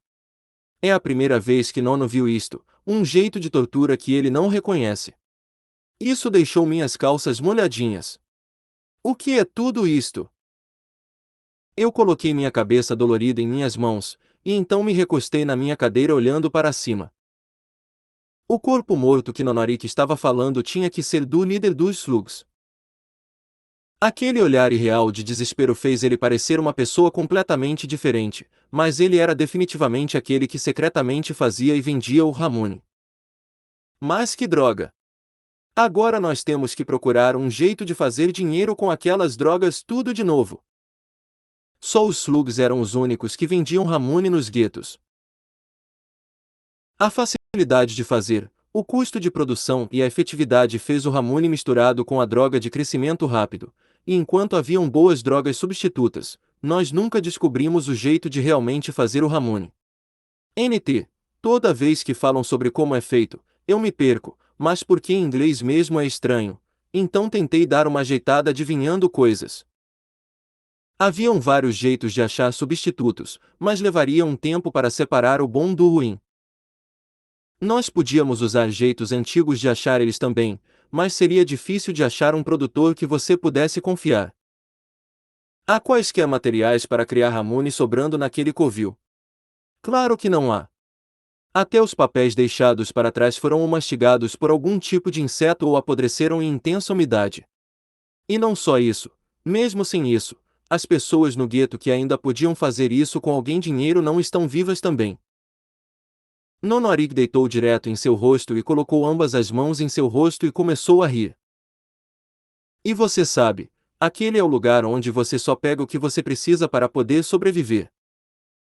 Speaker 1: É a primeira vez que Nono viu isto, um jeito de tortura que ele não reconhece. Isso deixou minhas calças molhadinhas. O que é tudo isto? Eu coloquei minha cabeça dolorida em minhas mãos, e então me recostei na minha cadeira olhando para cima. O corpo morto que Nonorik estava falando tinha que ser do líder dos slugs. Aquele olhar irreal de desespero fez ele parecer uma pessoa completamente diferente, mas ele era definitivamente aquele que secretamente fazia e vendia o Ramune. Mas que droga! Agora nós temos que procurar um jeito de fazer dinheiro com aquelas drogas tudo de novo. Só os slugs eram os únicos que vendiam Ramune nos guetos. A facilidade de fazer, o custo de produção e a efetividade fez o Ramune misturado com a droga de crescimento rápido, e enquanto haviam boas drogas substitutas, nós nunca descobrimos o jeito de realmente fazer o Ramune. NT, toda vez que falam sobre como é feito, eu me perco, mas porque em inglês mesmo é estranho, então tentei dar uma ajeitada adivinhando coisas. Haviam vários jeitos de achar substitutos, mas levaria um tempo para separar o bom do ruim. Nós podíamos usar jeitos antigos de achar eles também, mas seria difícil de achar um produtor que você pudesse confiar. Há quaisquer materiais para criar Ramune sobrando naquele covil? Claro que não há. Até os papéis deixados para trás foram mastigados por algum tipo de inseto ou apodreceram em intensa umidade. E não só isso, mesmo sem isso, as pessoas no gueto que ainda podiam fazer isso com alguém dinheiro não estão vivas também. Nonorik deitou direto em seu rosto e colocou ambas as mãos em seu rosto e começou a rir. E você sabe, aquele é o lugar onde você só pega o que você precisa para poder sobreviver.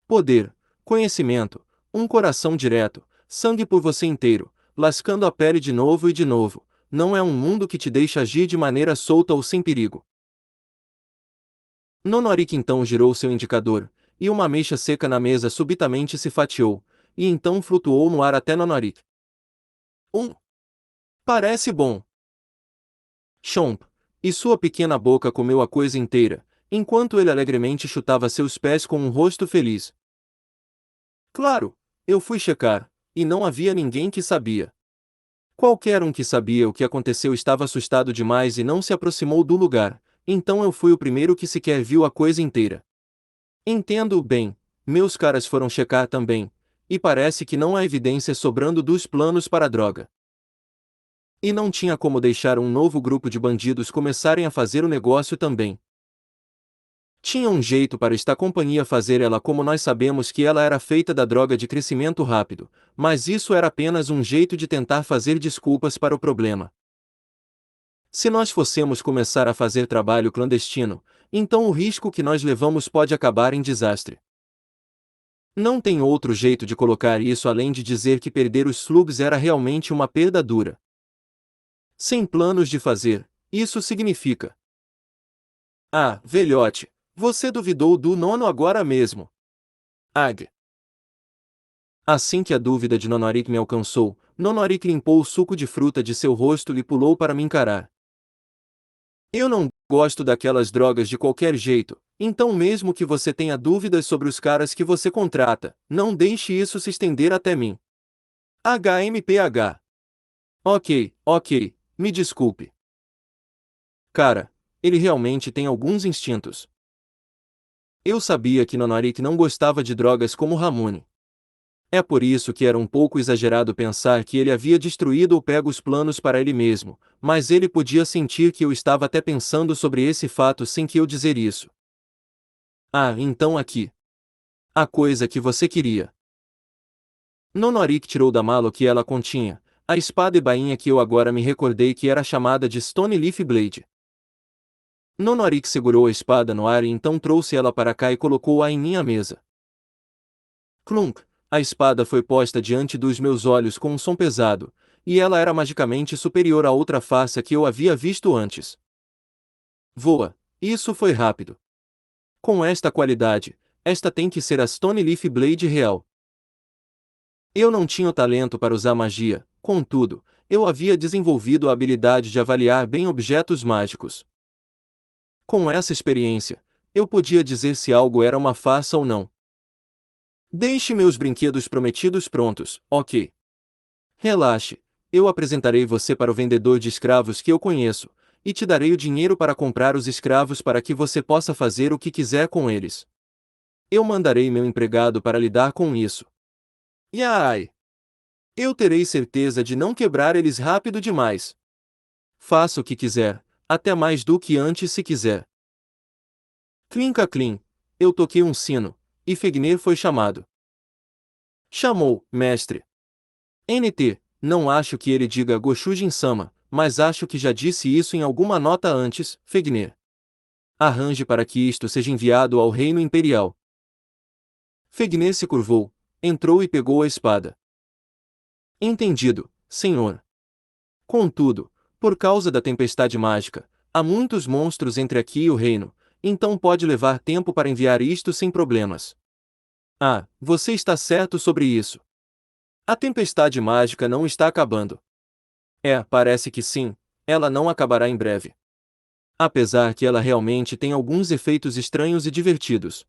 Speaker 1: Poder, conhecimento, um coração direto, sangue por você inteiro, lascando a pele de novo e de novo, não é um mundo que te deixa agir de maneira solta ou sem perigo. Nonorik então girou seu indicador, e uma ameixa seca na mesa subitamente se fatiou, e então flutuou no ar até Nonorik. Parece bom. Chomp! E sua pequena boca comeu a coisa inteira, enquanto ele alegremente chutava seus pés com um rosto feliz. Claro, eu fui checar, e não havia ninguém que sabia. Qualquer um que sabia o que aconteceu estava assustado demais e não se aproximou do lugar, então eu fui o primeiro que sequer viu a coisa inteira. Entendo bem, meus caras foram checar também, e parece que não há evidências sobrando dos planos para a droga. E não tinha como deixar um novo grupo de bandidos começarem a fazer o negócio também. Tinha um jeito para esta companhia fazer ela como nós sabemos que ela era feita da droga de crescimento rápido, mas isso era apenas um jeito de tentar fazer desculpas para o problema. Se nós fossemos começar a fazer trabalho clandestino, então o risco que nós levamos pode acabar em desastre. Não tem outro jeito de colocar isso além de dizer que perder os slubs era realmente uma perda dura. Sem planos de fazer, isso significa: ah, velhote, você duvidou do nono agora mesmo. Ag. Assim que a dúvida de Nonorik me alcançou, Nonorik limpou o suco de fruta de seu rosto e pulou para me encarar. Eu não gosto daquelas drogas de qualquer jeito, então mesmo que você tenha dúvidas sobre os caras que você contrata, não deixe isso se estender até mim. HMPH. Ok, me desculpe. Cara, ele realmente tem alguns instintos. Eu sabia que Nonorik não gostava de drogas como Ramune. É por isso que era um pouco exagerado pensar que ele havia destruído ou pego os planos para ele mesmo, mas ele podia sentir que eu estava até pensando sobre esse fato sem que eu dizer isso. Ah, então aqui. A coisa que você queria. Nonorik tirou da mala o que ela continha, a espada e bainha que eu agora me recordei que era chamada de Stone Leaf Blade. Nonorik segurou a espada no ar e então trouxe ela para cá e colocou-a em minha mesa. Clunk! A espada foi posta diante dos meus olhos com um som pesado, e ela era magicamente superior à outra face que eu havia visto antes. Voa! Isso foi rápido. Com esta qualidade, esta tem que ser a Stone Leaf Blade real. Eu não tinha o talento para usar magia, contudo, eu havia desenvolvido a habilidade de avaliar bem objetos mágicos. Com essa experiência, eu podia dizer se algo era uma farsa ou não. Deixe meus brinquedos prometidos prontos, ok? Relaxe, eu apresentarei você para o vendedor de escravos que eu conheço, e te darei o dinheiro para comprar os escravos para que você possa fazer o que quiser com eles. Eu mandarei meu empregado para lidar com isso. E ai! Eu terei certeza de não quebrar eles rápido demais. Faça o que quiser, até mais do que antes se quiser. Clinca-clim, eu toquei um sino, e Fegner foi chamado. Chamou, mestre. NT, não acho que ele diga Goshujin-sama, mas acho que já disse isso em alguma nota antes, Fegner. Arranje para que isto seja enviado ao reino imperial. Fegner se curvou, entrou e pegou a espada. Entendido, senhor. Contudo, por causa da tempestade mágica, há muitos monstros entre aqui e o reino, então pode levar tempo para enviar isto sem problemas. Ah, você está certo sobre isso. A tempestade mágica não está acabando. Parece que sim, ela não acabará em breve. Apesar que ela realmente tem alguns efeitos estranhos e divertidos.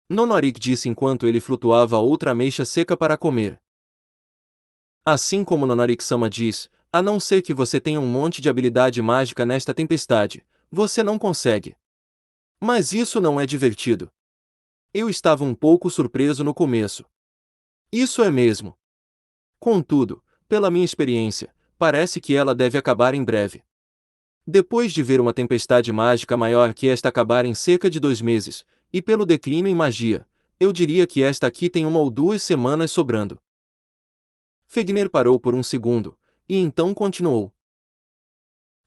Speaker 1: Nonorik disse enquanto ele flutuava outra ameixa seca para comer. Assim como Nonorik-sama diz, a não ser que você tenha um monte de habilidade mágica nesta tempestade, você não consegue. Mas isso não é divertido. Eu estava um pouco surpreso no começo. Isso é mesmo. Contudo, pela minha experiência, parece que ela deve acabar em breve. Depois de ver uma tempestade mágica maior que esta acabar em cerca de 2 meses, e pelo declínio em magia, eu diria que esta aqui tem 1 ou 2 semanas sobrando. Fegner parou por um segundo, e então continuou.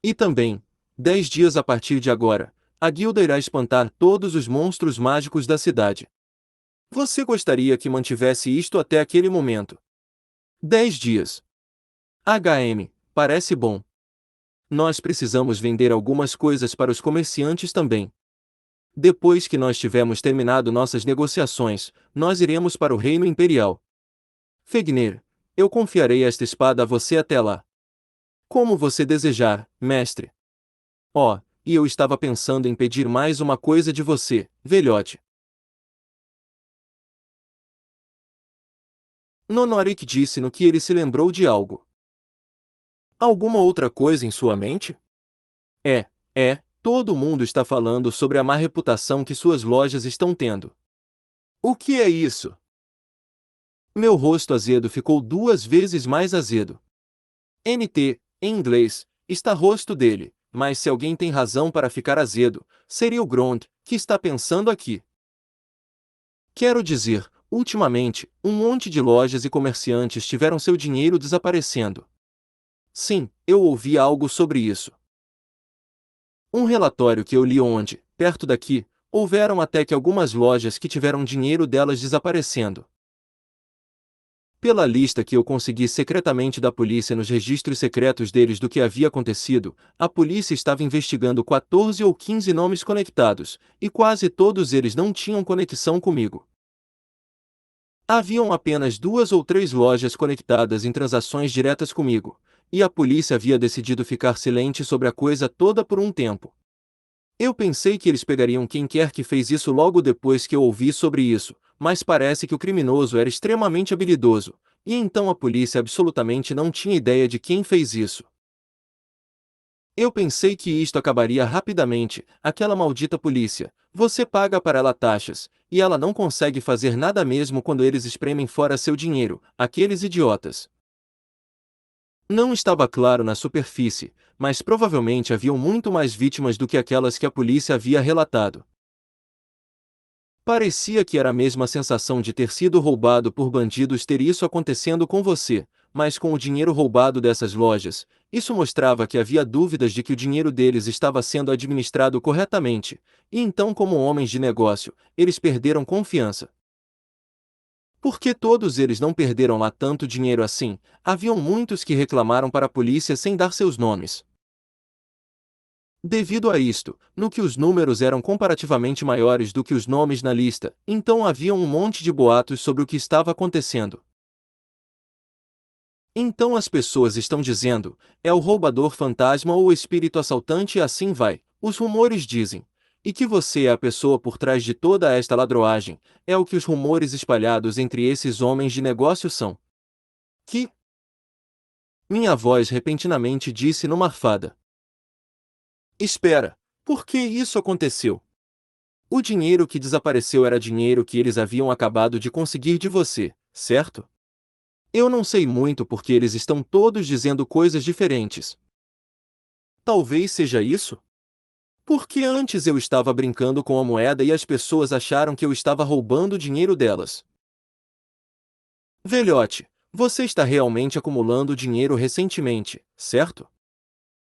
Speaker 1: E também, 10 dias a partir de agora, a guilda irá espantar todos os monstros mágicos da cidade. Você gostaria que mantivesse isto até aquele momento? 10 dias. Parece bom. Nós precisamos vender algumas coisas para os comerciantes também. Depois que nós tivermos terminado nossas negociações, nós iremos para o Reino Imperial. Fegner, eu confiarei esta espada a você até lá. Como você desejar, mestre. E eu estava pensando em pedir mais uma coisa de você, velhote. Nonorik disse no que ele se lembrou de algo. Alguma outra coisa em sua mente? Todo mundo está falando sobre a má reputação que suas lojas estão tendo. O que é isso? Meu rosto azedo ficou 2 vezes mais azedo. NT, em inglês, está rosto dele, mas se alguém tem razão para ficar azedo, seria o Grond, que está pensando aqui. Quero dizer, ultimamente, um monte de lojas e comerciantes tiveram seu dinheiro desaparecendo. Sim, eu ouvi algo sobre isso. Um relatório que eu li onde, perto daqui, houveram até que algumas lojas que tiveram dinheiro delas desaparecendo. Pela lista que eu consegui secretamente da polícia nos registros secretos deles do que havia acontecido, a polícia estava investigando 14 ou 15 nomes conectados, e quase todos eles não tinham conexão comigo. Haviam apenas 2 ou 3 lojas conectadas em transações diretas comigo, e a polícia havia decidido ficar silente sobre a coisa toda por um tempo. Eu pensei que eles pegariam quem quer que fez isso logo depois que eu ouvi sobre isso, mas parece que o criminoso era extremamente habilidoso, e então a polícia absolutamente não tinha ideia de quem fez isso. Eu pensei que isto acabaria rapidamente, aquela maldita polícia. Você paga para ela taxas, e ela não consegue fazer nada mesmo quando eles espremem fora seu dinheiro, aqueles idiotas. Não estava claro na superfície, mas provavelmente haviam muito mais vítimas do que aquelas que a polícia havia relatado. Parecia que era a mesma sensação de ter sido roubado por bandidos ter isso acontecendo com você, mas com o dinheiro roubado dessas lojas, isso mostrava que havia dúvidas de que o dinheiro deles estava sendo administrado corretamente, e então, como homens de negócio, eles perderam confiança. Por que todos eles não perderam lá tanto dinheiro assim? Haviam muitos que reclamaram para a polícia sem dar seus nomes. Devido a isto, no que os números eram comparativamente maiores do que os nomes na lista, então havia um monte de boatos sobre o que estava acontecendo. Então as pessoas estão dizendo, é o roubador fantasma ou o espírito assaltante e assim vai, os rumores dizem. E que você é a pessoa por trás de toda esta ladroagem, é o que os rumores espalhados entre esses homens de negócio são. Que? Minha voz repentinamente disse numa arfada. Espera, por que isso aconteceu? O dinheiro que desapareceu era dinheiro que eles haviam acabado de conseguir de você, certo? Eu não sei muito porque eles estão todos dizendo coisas diferentes. Talvez seja isso? Porque antes eu estava brincando com a moeda e as pessoas acharam que eu estava roubando o dinheiro delas. Velhote, você está realmente acumulando dinheiro recentemente, certo?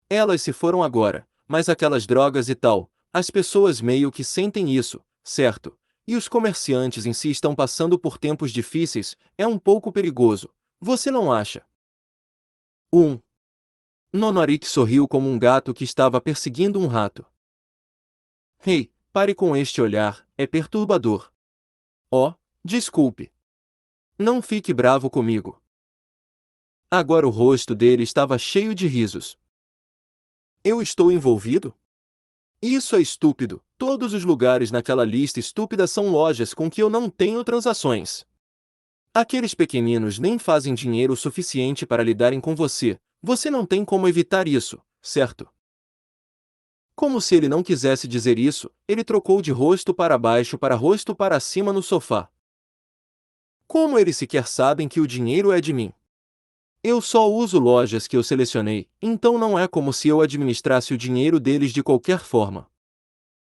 Speaker 1: Elas se foram agora, mas aquelas drogas e tal, as pessoas meio que sentem isso, certo? E os comerciantes em si estão passando por tempos difíceis, é um pouco perigoso. Você não acha? 1. Nonorik sorriu como um gato que estava perseguindo um rato. Hey, pare com este olhar, é perturbador. Oh, desculpe. Não fique bravo comigo. Agora o rosto dele estava cheio de risos. Eu estou envolvido? Isso é estúpido. Todos os lugares naquela lista estúpida são lojas com que eu não tenho transações. Aqueles pequeninos nem fazem dinheiro o suficiente para lidarem com você. Você não tem como evitar isso, certo? Como se ele não quisesse dizer isso, ele trocou de rosto para baixo para rosto para cima no sofá. Como eles sequer sabem que o dinheiro é de mim? Eu só uso lojas que eu selecionei, então não é como se eu administrasse o dinheiro deles de qualquer forma.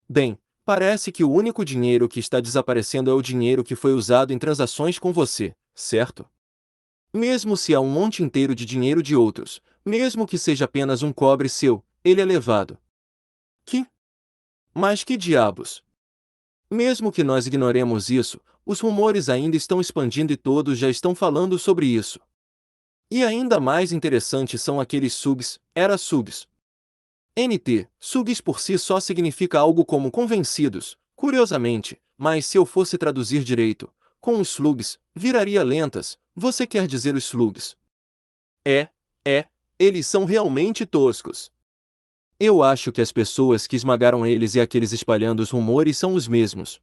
Speaker 1: Bem, parece que o único dinheiro que está desaparecendo é o dinheiro que foi usado em transações com você, certo? Mesmo se há um monte inteiro de dinheiro de outros, mesmo que seja apenas um cobre seu, ele é levado. Que? Mas que diabos? Mesmo que nós ignoremos isso, os rumores ainda estão expandindo e todos já estão falando sobre isso. E ainda mais interessantes são aqueles subs, era subs. NT, subs por si só significa algo como convencidos, curiosamente, mas se eu fosse traduzir direito, com os slugs, viraria lentas, você quer dizer os slugs. É, eles são realmente toscos. Eu acho que as pessoas que esmagaram eles e aqueles espalhando os rumores são os mesmos.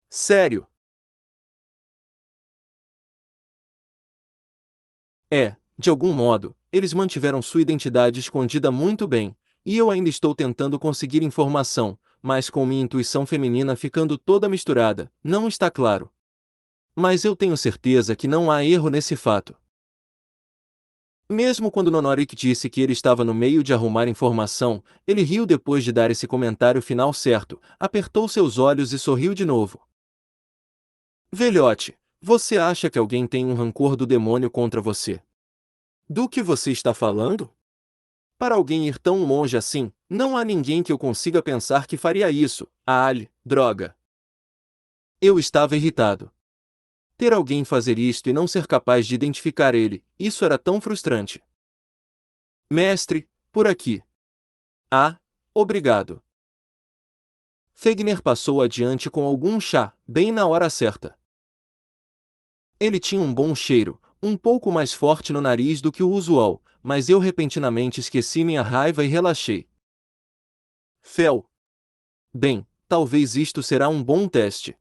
Speaker 1: Sério. De algum modo, eles mantiveram sua identidade escondida muito bem, e eu ainda estou tentando conseguir informação, mas com minha intuição feminina ficando toda misturada, não está claro. Mas eu tenho certeza que não há erro nesse fato. Mesmo quando Nonorik disse que ele estava no meio de arrumar informação, ele riu depois de dar esse comentário final certo, apertou seus olhos e sorriu de novo. Velhote, você acha que alguém tem um rancor do demônio contra você? Do que você está falando? Para alguém ir tão longe assim, não há ninguém que eu consiga pensar que faria isso. Droga. Eu estava irritado. Ter alguém fazer isto e não ser capaz de identificar ele, isso era tão frustrante. Mestre, por aqui. Ah, obrigado. Fegner passou adiante com algum chá, bem na hora certa. Ele tinha um bom cheiro, um pouco mais forte no nariz do que o usual, mas eu repentinamente esqueci minha raiva e relaxei. Fel. Bem, talvez isto será um bom teste.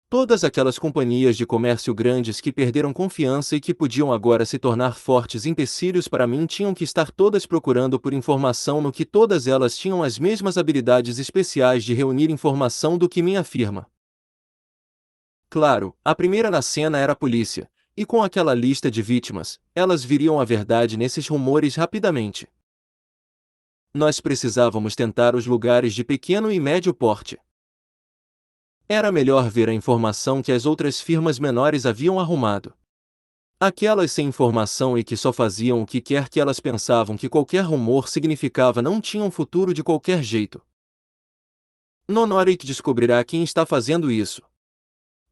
Speaker 1: Todas aquelas companhias de comércio grandes que perderam confiança e que podiam agora se tornar fortes empecilhos para mim tinham que estar todas procurando por informação no que todas elas tinham as mesmas habilidades especiais de reunir informação do que minha firma. Claro, a primeira na cena era a polícia, e com aquela lista de vítimas, elas viriam a verdade nesses rumores rapidamente. Nós precisávamos tentar os lugares de pequeno e médio porte. Era melhor ver a informação que as outras firmas menores haviam arrumado. Aquelas sem informação e que só faziam o que quer que elas pensavam que qualquer rumor significava não tinham futuro de qualquer jeito. Nonorik descobrirá quem está fazendo isso.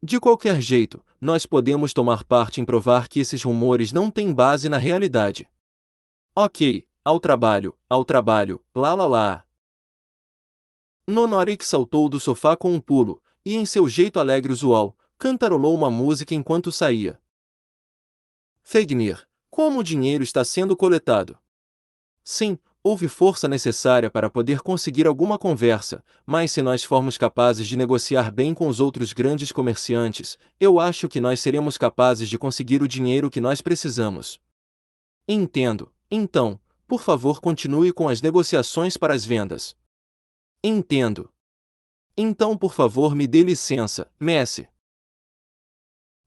Speaker 1: De qualquer jeito, nós podemos tomar parte em provar que esses rumores não têm base na realidade. Ok, ao trabalho, lá lá lá. Nonorik saltou do sofá com um pulo, e em seu jeito alegre usual, cantarolou uma música enquanto saía. Fegner, como o dinheiro está sendo coletado? Sim, houve força necessária para poder conseguir alguma conversa, mas se nós formos capazes de negociar bem com os outros grandes comerciantes, eu acho que nós seremos capazes de conseguir o dinheiro que nós precisamos. Entendo. Então, por favor, continue com as negociações para as vendas. Entendo. Então, por favor, me dê licença, Messi.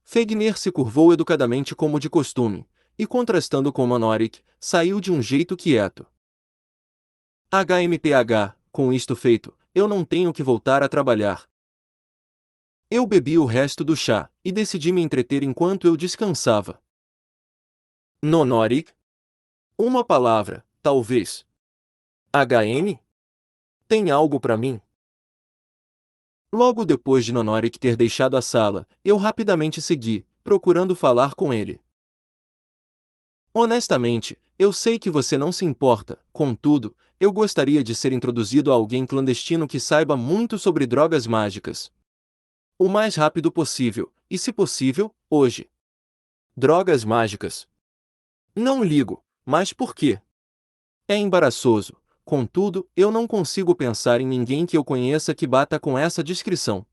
Speaker 1: Fegner se curvou educadamente como de costume, e contrastando com Nonorik, saiu de um jeito quieto. Com isto feito, eu não tenho que voltar a trabalhar. Eu bebi o resto do chá, e decidi me entreter enquanto eu descansava. Nonorik? Uma palavra, talvez. HM? Tem algo para mim? Logo depois de Nonorik ter deixado a sala, eu rapidamente segui, procurando falar com ele. Honestamente, eu sei que você não se importa, contudo, eu gostaria de ser introduzido a alguém clandestino que saiba muito sobre drogas mágicas. O mais rápido possível, e se possível, hoje. Drogas mágicas. Não ligo, mas por quê? É embaraçoso, contudo, eu não consigo pensar em ninguém que eu conheça que bata com essa descrição.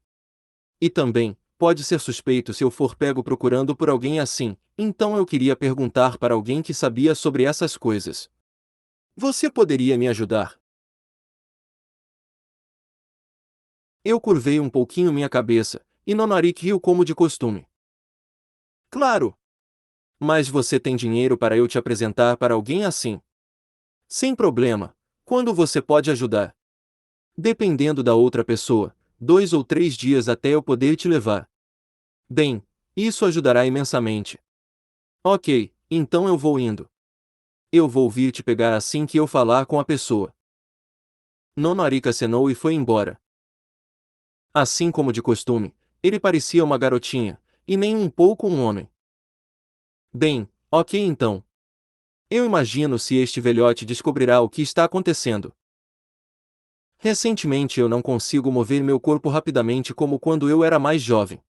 Speaker 1: E também, pode ser suspeito se eu for pego procurando por alguém assim, então eu queria perguntar para alguém que sabia sobre essas coisas. Você poderia me ajudar? Eu curvei um pouquinho minha cabeça, e Nonorik riu como de costume. Claro! Mas você tem dinheiro para eu te apresentar para alguém assim? Sem problema. Quando você pode ajudar? Dependendo da outra pessoa, 2 ou 3 dias até eu poder te levar. Bem, isso ajudará imensamente. Ok, então eu vou indo. Eu vou vir te pegar assim que eu falar com a pessoa. Nonorik acenou e foi embora. Assim como de costume, ele parecia uma garotinha, e nem um pouco um homem. Bem, ok então. Eu imagino se este velhote descobrirá o que está acontecendo. Recentemente eu não consigo mover meu corpo rapidamente como quando eu era mais jovem.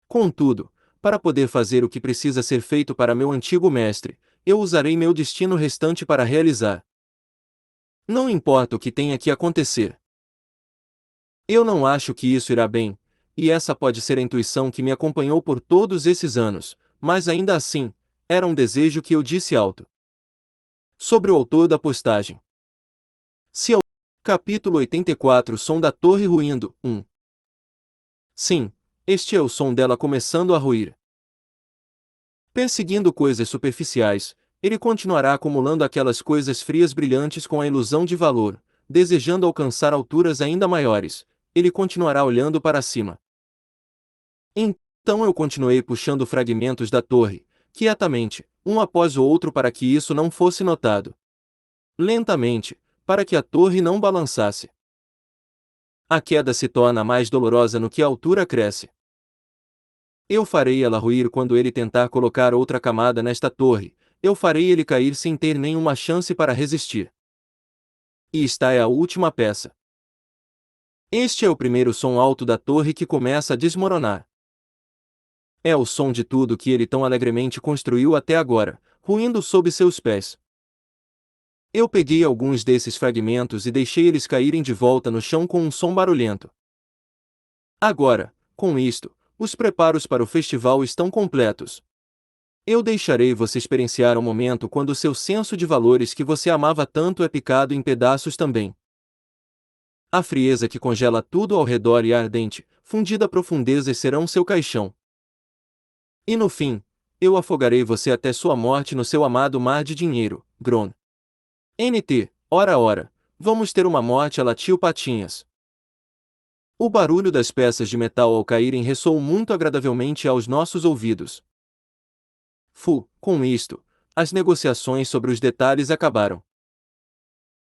Speaker 1: Contudo, para poder fazer o que precisa ser feito para meu antigo mestre, eu usarei meu destino restante para realizar. Não importa o que tenha que acontecer. Eu não acho que isso irá bem, e essa pode ser a intuição que me acompanhou por todos esses anos, mas ainda assim, era um desejo que eu disse alto. Sobre o autor da postagem. Se ao capítulo 84 Som da Torre ruindo, 1. Sim, Este é o som dela começando a ruir. Perseguindo coisas superficiais, ele continuará acumulando aquelas coisas frias brilhantes com a ilusão de valor, desejando alcançar alturas ainda maiores. Ele continuará olhando para cima. Então eu continuei puxando fragmentos da torre, quietamente, um após o outro para que isso não fosse notado. Lentamente, para que a torre não balançasse. A queda se torna mais dolorosa no que a altura cresce. Eu farei ela ruir quando ele tentar colocar outra camada nesta torre, eu farei ele cair sem ter nenhuma chance para resistir. E esta é a última peça. Este é o primeiro som alto da torre que começa a desmoronar. É o som de tudo que ele tão alegremente construiu até agora, ruindo sob seus pés. Eu peguei alguns desses fragmentos e deixei eles caírem de volta no chão com um som barulhento. Agora, com isto, os preparos para o festival estão completos. Eu deixarei você experienciar o momento quando seu senso de valores que você amava tanto é picado em pedaços também. A frieza que congela tudo ao redor e a ardente, fundida profundezas serão seu caixão. E no fim, eu afogarei você até sua morte no seu amado mar de dinheiro, Gron. NT, ora, vamos ter uma morte a la Tio Patinhas. O barulho das peças de metal ao caírem ressoou muito agradavelmente aos nossos ouvidos. Com isto, as negociações sobre os detalhes acabaram.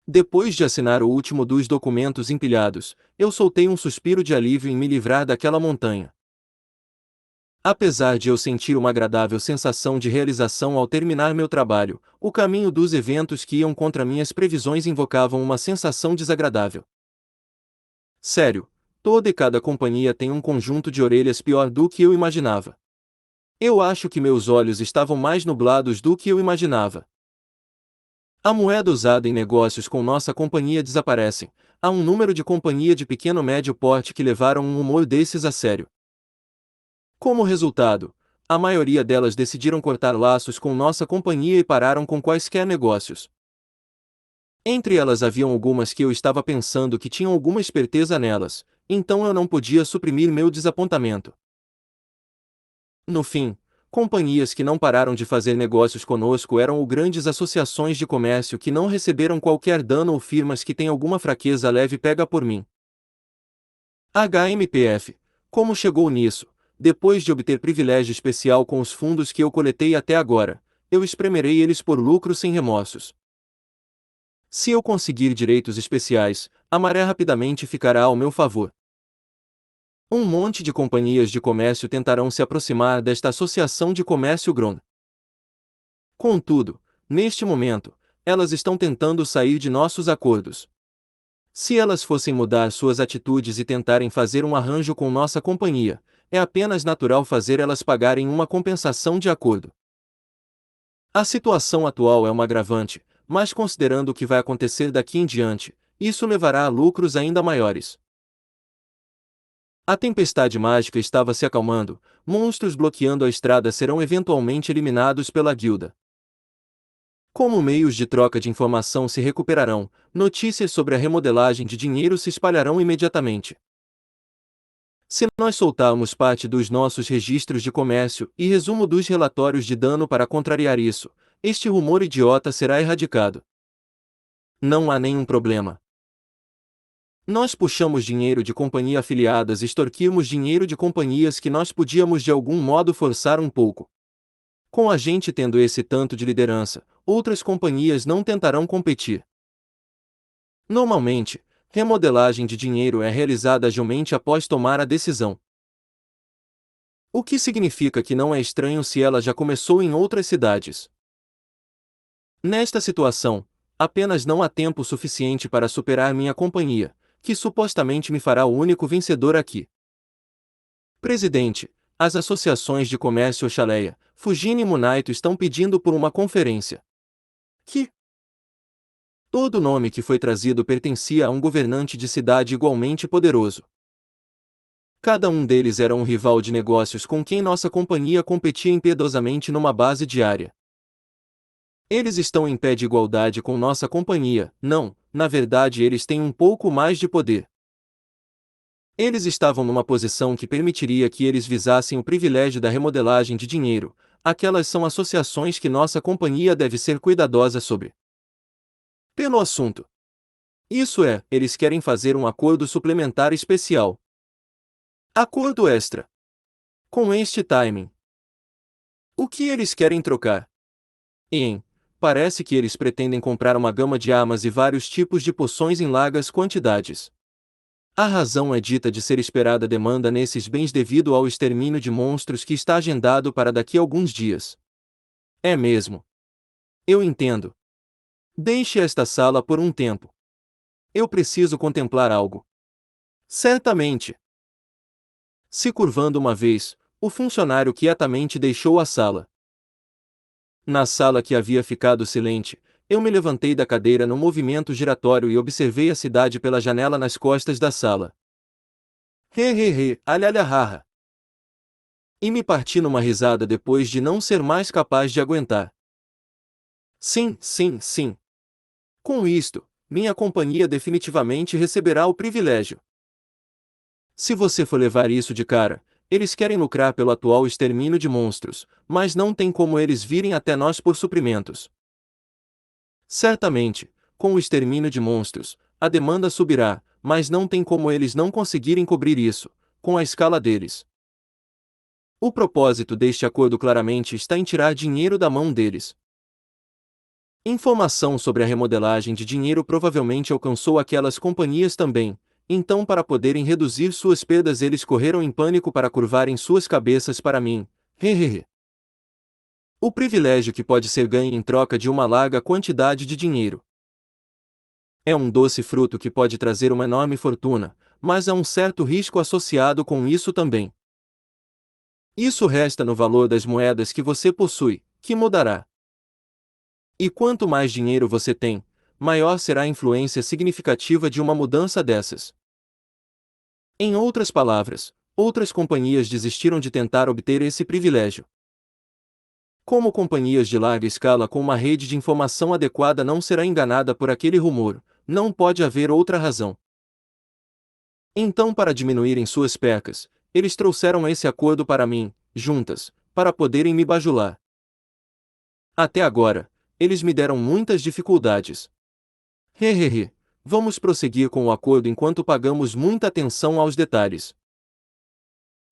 Speaker 1: Depois de assinar o último dos documentos empilhados, eu soltei um suspiro de alívio em me livrar daquela montanha. Apesar de eu sentir uma agradável sensação de realização ao terminar meu trabalho, o caminho dos eventos que iam contra minhas previsões invocavam uma sensação desagradável. Sério, toda e cada companhia tem um conjunto de orelhas pior do que eu imaginava. Eu acho que meus olhos estavam mais nublados do que eu imaginava. A moeda usada em negócios com nossa companhia desaparece. Há um número de companhia de pequeno médio porte que levaram um humor desses a sério. Como resultado, a maioria delas decidiram cortar laços com nossa companhia e pararam com quaisquer negócios. Entre elas haviam algumas que eu estava pensando que tinham alguma esperteza nelas, então eu não podia suprimir meu desapontamento. No fim, companhias que não pararam de fazer negócios conosco eram ou grandes associações de comércio que não receberam qualquer dano ou firmas que têm alguma fraqueza leve pega por mim. HMPF, como chegou nisso? Depois de obter privilégio especial com os fundos que eu coletei até agora, eu espremerei eles por lucro sem remorsos. Se eu conseguir direitos especiais, a maré rapidamente ficará ao meu favor. Um monte de companhias de comércio tentarão se aproximar desta associação de comércio Gron. Contudo, neste momento, elas estão tentando sair de nossos acordos. Se elas fossem mudar suas atitudes e tentarem fazer um arranjo com nossa companhia, é apenas natural fazer elas pagarem uma compensação de acordo. A situação atual é uma agravante, mas considerando o que vai acontecer daqui em diante, isso levará a lucros ainda maiores. A tempestade mágica estava se acalmando, monstros bloqueando a estrada serão eventualmente eliminados pela guilda. Como meios de troca de informação se recuperarão, notícias sobre a remodelagem de dinheiro se espalharão imediatamente. Se nós soltarmos parte dos nossos registros de comércio e resumo dos relatórios de dano para contrariar isso, este rumor idiota será erradicado. Não há nenhum problema. Nós puxamos dinheiro de companhia afiliadas e extorquimos dinheiro de companhias que nós podíamos de algum modo forçar um pouco. Com a gente tendo esse tanto de liderança, outras companhias não tentarão competir. Normalmente, remodelagem de dinheiro é realizada agilmente após tomar a decisão. O que significa que não é estranho se ela já começou em outras cidades. Nesta situação, apenas não há tempo suficiente para superar minha companhia, que supostamente me fará o único vencedor aqui. Presidente, as associações de comércio Oxaleia, Fujin e Munaito estão pedindo por uma conferência. Que? Todo nome que foi trazido pertencia a um governante de cidade igualmente poderoso. Cada um deles era um rival de negócios com quem nossa companhia competia impiedosamente numa base diária. Eles estão em pé de igualdade com nossa companhia, não, na verdade eles têm um pouco mais de poder. Eles estavam numa posição que permitiria que eles visassem o privilégio da remodelagem de dinheiro. Aquelas são associações que nossa companhia deve ser cuidadosa sobre. Pelo assunto. Isso é, eles querem fazer um acordo suplementar especial. Acordo extra. Com este timing. O que eles querem trocar? Parece que eles pretendem comprar uma gama de armas e vários tipos de poções em largas quantidades. A razão é dita de ser esperada demanda nesses bens devido ao extermínio de monstros que está agendado para daqui a alguns dias. É mesmo. Eu entendo. Deixe esta sala por um tempo. Eu preciso contemplar algo. Certamente. Se curvando uma vez, o funcionário quietamente deixou a sala. Na sala que havia ficado silente, eu me levantei da cadeira num movimento giratório e observei a cidade pela janela nas costas da sala. Alhalhahaha. E me parti numa risada depois de não ser mais capaz de aguentar. Sim, sim, sim. Com isto, minha companhia definitivamente receberá o privilégio. Se você for levar isso de cara, eles querem lucrar pelo atual extermínio de monstros, mas não tem como eles virem até nós por suprimentos. Certamente, com o extermínio de monstros, a demanda subirá, mas não tem como eles não conseguirem cobrir isso, com a escala deles. O propósito deste acordo claramente está em tirar dinheiro da mão deles. Informação sobre a remodelagem de dinheiro provavelmente alcançou aquelas companhias também, então para poderem reduzir suas perdas eles correram em pânico para curvarem suas cabeças para mim. Hehehe. O privilégio que pode ser ganho em troca de uma larga quantidade de dinheiro. É um doce fruto que pode trazer uma enorme fortuna, mas há um certo risco associado com isso também. Isso resta no valor das moedas que você possui, que mudará. E quanto mais dinheiro você tem, maior será a influência significativa de uma mudança dessas. Em outras palavras, outras companhias desistiram de tentar obter esse privilégio. Como companhias de larga escala com uma rede de informação adequada não será enganada por aquele rumor, não pode haver outra razão. Então, para diminuírem suas percas, eles trouxeram esse acordo para mim, juntas, para poderem me bajular. Até agora, eles me deram muitas dificuldades. Hehehe, vamos prosseguir com o acordo enquanto pagamos muita atenção aos detalhes.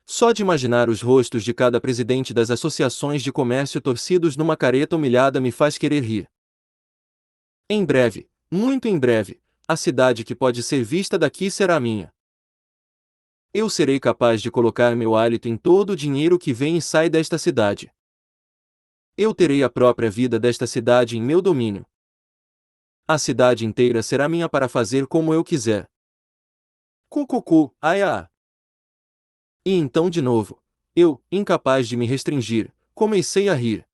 Speaker 1: Só de imaginar os rostos de cada presidente das associações de comércio torcidos numa careta humilhada me faz querer rir. Em breve, muito em breve, a cidade que pode ser vista daqui será minha. Eu serei capaz de colocar meu hálito em todo o dinheiro que vem e sai desta cidade. Eu terei a própria vida desta cidade em meu domínio. A cidade inteira será minha para fazer como eu quiser. Cucucu, aiá. E então de novo, eu, incapaz de me restringir, comecei a rir.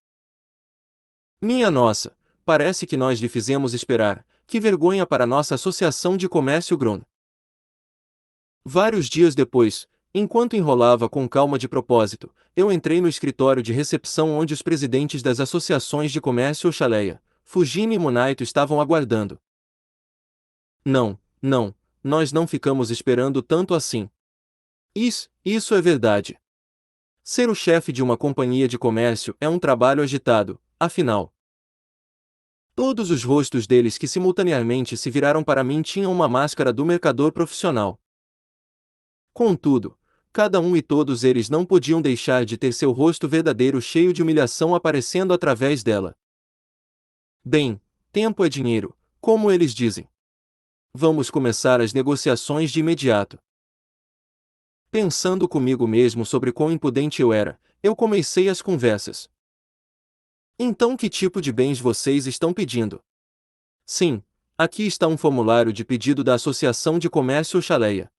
Speaker 1: Minha nossa, parece que nós lhe fizemos esperar, que vergonha para nossa associação de comércio Gron. Vários dias depois, enquanto enrolava com calma de propósito, eu entrei no escritório de recepção onde os presidentes das associações de comércio Oxaleia, Fujini e Monaito estavam aguardando. Não, não, nós não ficamos esperando tanto assim. Isso é verdade. Ser o chefe de uma companhia de comércio é um trabalho agitado, afinal. Todos os rostos deles que simultaneamente se viraram para mim tinham uma máscara do mercador profissional. Contudo, cada um e todos eles não podiam deixar de ter seu rosto verdadeiro cheio de humilhação aparecendo através dela. Bem, tempo é dinheiro, como eles dizem. Vamos começar as negociações de imediato. Pensando comigo mesmo sobre quão impudente eu era, eu comecei as conversas. Então, que tipo de bens vocês estão pedindo? Sim, aqui está um formulário de pedido da Associação de Comércio Oxaleia.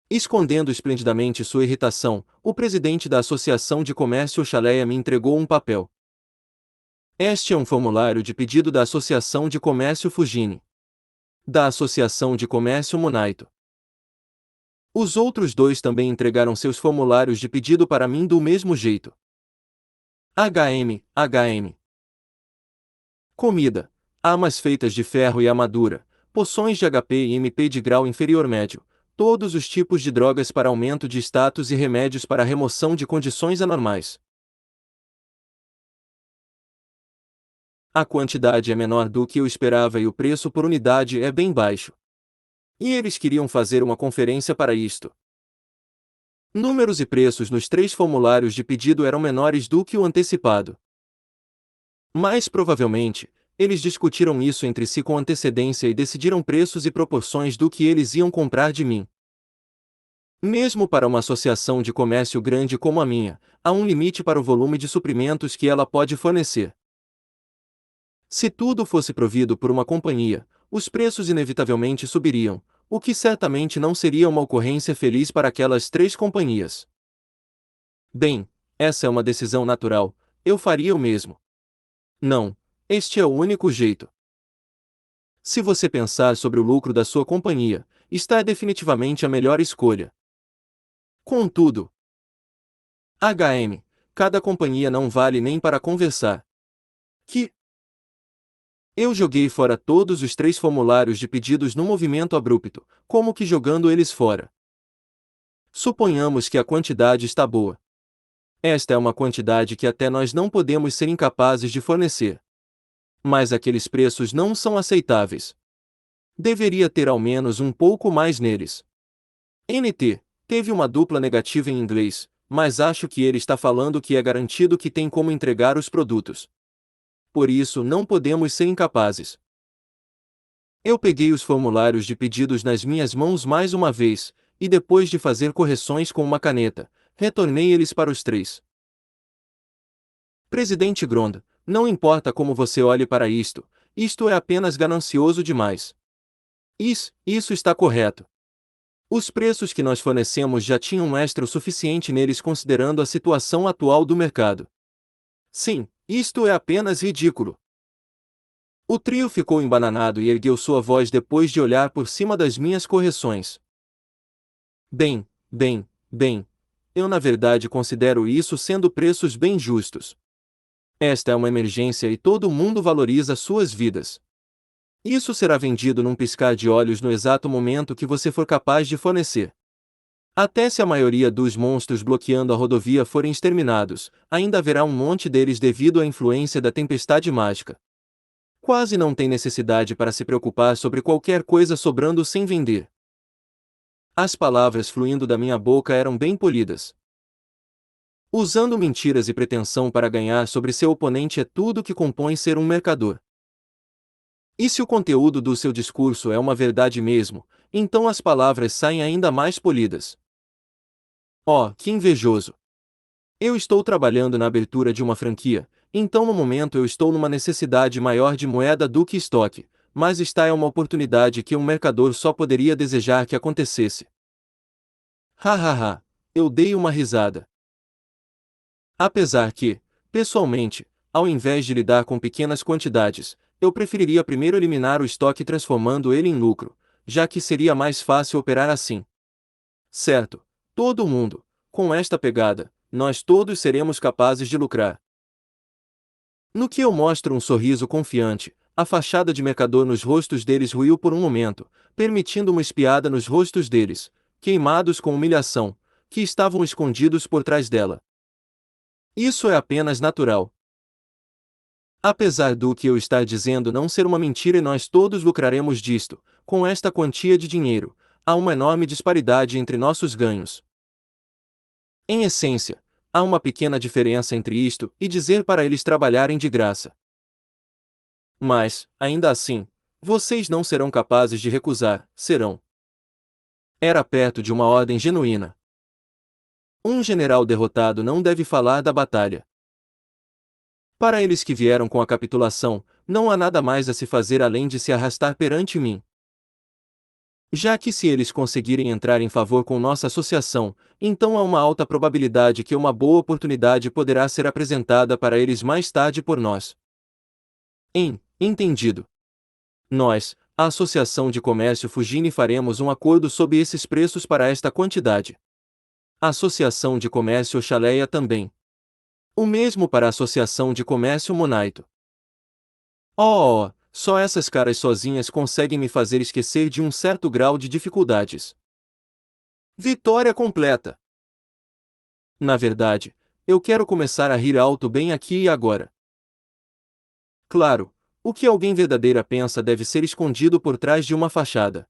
Speaker 1: Escondendo esplendidamente sua irritação, o presidente da Associação de Comércio Oxaleia me entregou um papel. Este é um formulário de pedido da Associação de Comércio Fujini. Da Associação de Comércio Monaito. Os outros dois também entregaram seus formulários de pedido para mim do mesmo jeito. HM. Comida. Armas feitas de ferro e armadura, poções de HP e MP de grau inferior médio, todos os tipos de drogas para aumento de status e remédios para a remoção de condições anormais. A quantidade é menor do que eu esperava e o preço por unidade é bem baixo. E eles queriam fazer uma conferência para isto. Números e preços nos 3 formulários de pedido eram menores do que o antecipado. Mais provavelmente, eles discutiram isso entre si com antecedência e decidiram preços e proporções do que eles iam comprar de mim. Mesmo para uma associação de comércio grande como a minha, há um limite para o volume de suprimentos que ela pode fornecer. Se tudo fosse provido por uma companhia, os preços inevitavelmente subiriam, o que certamente não seria uma ocorrência feliz para aquelas 3 companhias. Bem, essa é uma decisão natural, eu faria o mesmo. Não, este é o único jeito. Se você pensar sobre o lucro da sua companhia, está definitivamente a melhor escolha. Contudo, cada companhia não vale nem para conversar. Que eu joguei fora todos os 3 formulários de pedidos num movimento abrupto, como que jogando eles fora. Suponhamos que a quantidade está boa. Esta é uma quantidade que até nós não podemos ser incapazes de fornecer. Mas aqueles preços não são aceitáveis. Deveria ter ao menos um pouco mais neles. NT teve uma dupla negativa em inglês, mas acho que ele está falando que é garantido que tem como entregar os produtos. Por isso não podemos ser incapazes. Eu peguei os formulários de pedidos nas minhas mãos mais uma vez, e depois de fazer correções com uma caneta, retornei eles para os 3. Presidente Grond, não importa como você olhe para isto é apenas ganancioso demais. Isso está correto. Os preços que nós fornecemos já tinham um extra o suficiente neles considerando a situação atual do mercado. Sim, isto é apenas ridículo. O trio ficou embananado e ergueu sua voz depois de olhar por cima das minhas correções. Bem, eu na verdade considero isso sendo preços bem justos. Esta é uma emergência e todo mundo valoriza suas vidas. Isso será vendido num piscar de olhos no exato momento que você for capaz de fornecer. Até se a maioria dos monstros bloqueando a rodovia forem exterminados, ainda haverá um monte deles devido à influência da tempestade mágica. Quase não tem necessidade para se preocupar sobre qualquer coisa sobrando sem vender. As palavras fluindo da minha boca eram bem polidas. Usando mentiras e pretensão para ganhar sobre seu oponente é tudo que compõe ser um mercador. E se o conteúdo do seu discurso é uma verdade mesmo, então as palavras saem ainda mais polidas. Oh, que invejoso! Eu estou trabalhando na abertura de uma franquia, então no momento eu estou numa necessidade maior de moeda do que estoque, mas esta é uma oportunidade que um mercador só poderia desejar que acontecesse. Hahaha, eu dei uma risada. Apesar que, pessoalmente, ao invés de lidar com pequenas quantidades, eu preferiria primeiro eliminar o estoque transformando ele em lucro, já que seria mais fácil operar assim. Certo, todo mundo, com esta pegada, nós todos seremos capazes de lucrar. No que eu mostro um sorriso confiante, a fachada de mercador nos rostos deles ruiu por um momento, permitindo uma espiada nos rostos deles, queimados com humilhação, que estavam escondidos por trás dela. Isso é apenas natural. Apesar do que eu estar dizendo não ser uma mentira e nós todos lucraremos disto, com esta quantia de dinheiro, há uma enorme disparidade entre nossos ganhos. Em essência, há uma pequena diferença entre isto e dizer para eles trabalharem de graça. Mas, ainda assim, vocês não serão capazes de recusar, serão. Era perto de uma ordem genuína. Um general derrotado não deve falar da batalha. Para eles que vieram com a capitulação, não há nada mais a se fazer além de se arrastar perante mim. Já que se eles conseguirem entrar em favor com nossa associação, então há uma alta probabilidade que uma boa oportunidade poderá ser apresentada para eles mais tarde por nós. Entendido. Nós, a Associação de Comércio Fugine faremos um acordo sob esses preços para esta quantidade. A Associação de Comércio Oxaleia também. O mesmo para a Associação de Comércio Monaito. Só essas caras sozinhas conseguem me fazer esquecer de um certo grau de dificuldades. Vitória completa! Na verdade, eu quero começar a rir alto bem aqui e agora. Claro, o que alguém verdadeira pensa deve ser escondido por trás de uma fachada.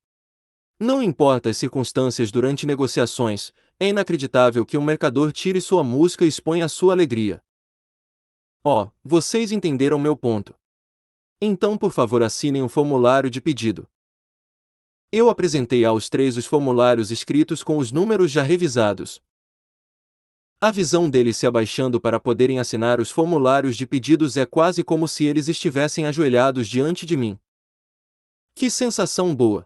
Speaker 1: Não importa as circunstâncias durante negociações, é inacreditável que um mercador tire sua música e exponha sua alegria. Oh, vocês entenderam meu ponto. Então, por favor, assinem o formulário de pedido. Eu apresentei aos três os formulários escritos com os números já revisados. A visão deles se abaixando para poderem assinar os formulários de pedidos é quase como se eles estivessem ajoelhados diante de mim. Que sensação boa!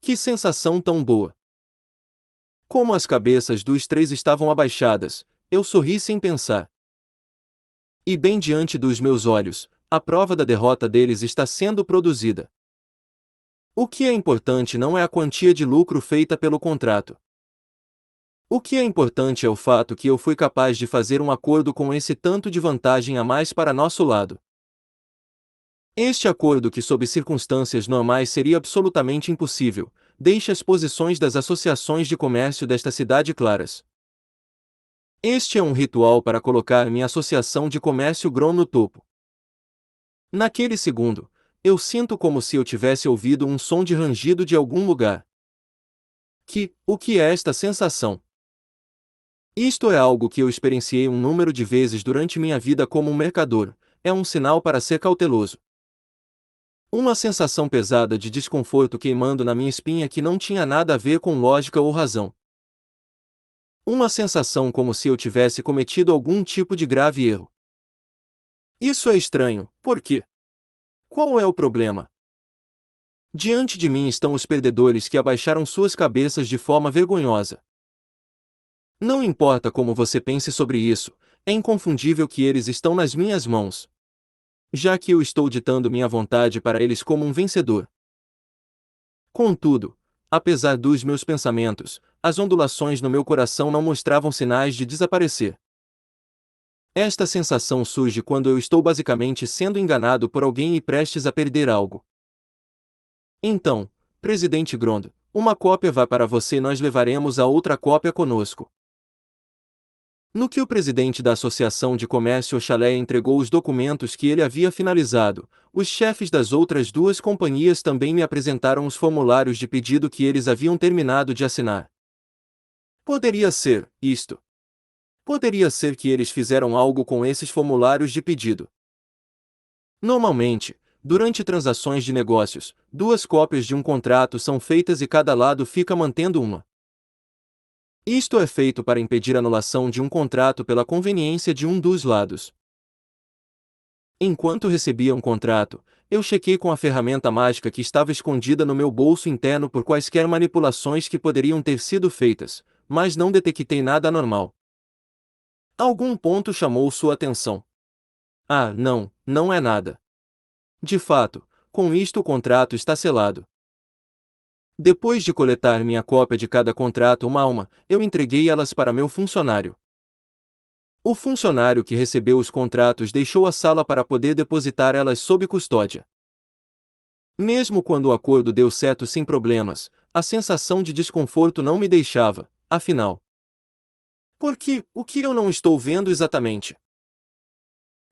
Speaker 1: Que sensação tão boa! Como as cabeças dos três estavam abaixadas, eu sorri sem pensar. E bem diante dos meus olhos, a prova da derrota deles está sendo produzida. O que é importante não é a quantia de lucro feita pelo contrato. O que é importante é o fato que eu fui capaz de fazer um acordo com esse tanto de vantagem a mais para nosso lado. Este acordo, que sob circunstâncias normais seria absolutamente impossível, deixa as posições das associações de comércio desta cidade claras. Este é um ritual para colocar minha associação de comércio GROM no topo. Naquele segundo, eu sinto como se eu tivesse ouvido um som de rangido de algum lugar. O que é esta sensação? Isto é algo que eu experienciei um número de vezes durante minha vida como um mercador, é um sinal para ser cauteloso. Uma sensação pesada de desconforto queimando na minha espinha que não tinha nada a ver com lógica ou razão. Uma sensação como se eu tivesse cometido algum tipo de grave erro. Isso é estranho, por quê? Qual é o problema? Diante de mim estão os perdedores que abaixaram suas cabeças de forma vergonhosa. Não importa como você pense sobre isso, é inconfundível que eles estão nas minhas mãos. Já que eu estou ditando minha vontade para eles como um vencedor. Contudo, apesar dos meus pensamentos, as ondulações no meu coração não mostravam sinais de desaparecer. Esta sensação surge quando eu estou basicamente sendo enganado por alguém e prestes a perder algo. Então, presidente Grond, uma cópia vai para você e nós levaremos a outra cópia conosco. No que o presidente da Associação de Comércio Oxalé entregou os documentos que ele havia finalizado, os chefes das outras duas companhias também me apresentaram os formulários de pedido que eles haviam terminado de assinar. Poderia ser isto. Poderia ser que eles fizeram algo com esses formulários de pedido. Normalmente, durante transações de negócios, duas cópias de um contrato são feitas e cada lado fica mantendo uma. Isto é feito para impedir a anulação de um contrato pela conveniência de um dos lados. Enquanto recebia um contrato, eu chequei com a ferramenta mágica que estava escondida no meu bolso interno por quaisquer manipulações que poderiam ter sido feitas, mas não detectei nada anormal. Algum ponto chamou sua atenção. Ah, não, não é nada. De fato, com isto o contrato está selado. Depois de coletar minha cópia de cada contrato uma a uma, eu entreguei elas para meu funcionário. O funcionário que recebeu os contratos deixou a sala para poder depositar elas sob custódia. Mesmo quando o acordo deu certo sem problemas, a sensação de desconforto não me deixava, afinal. O que eu não estou vendo exatamente?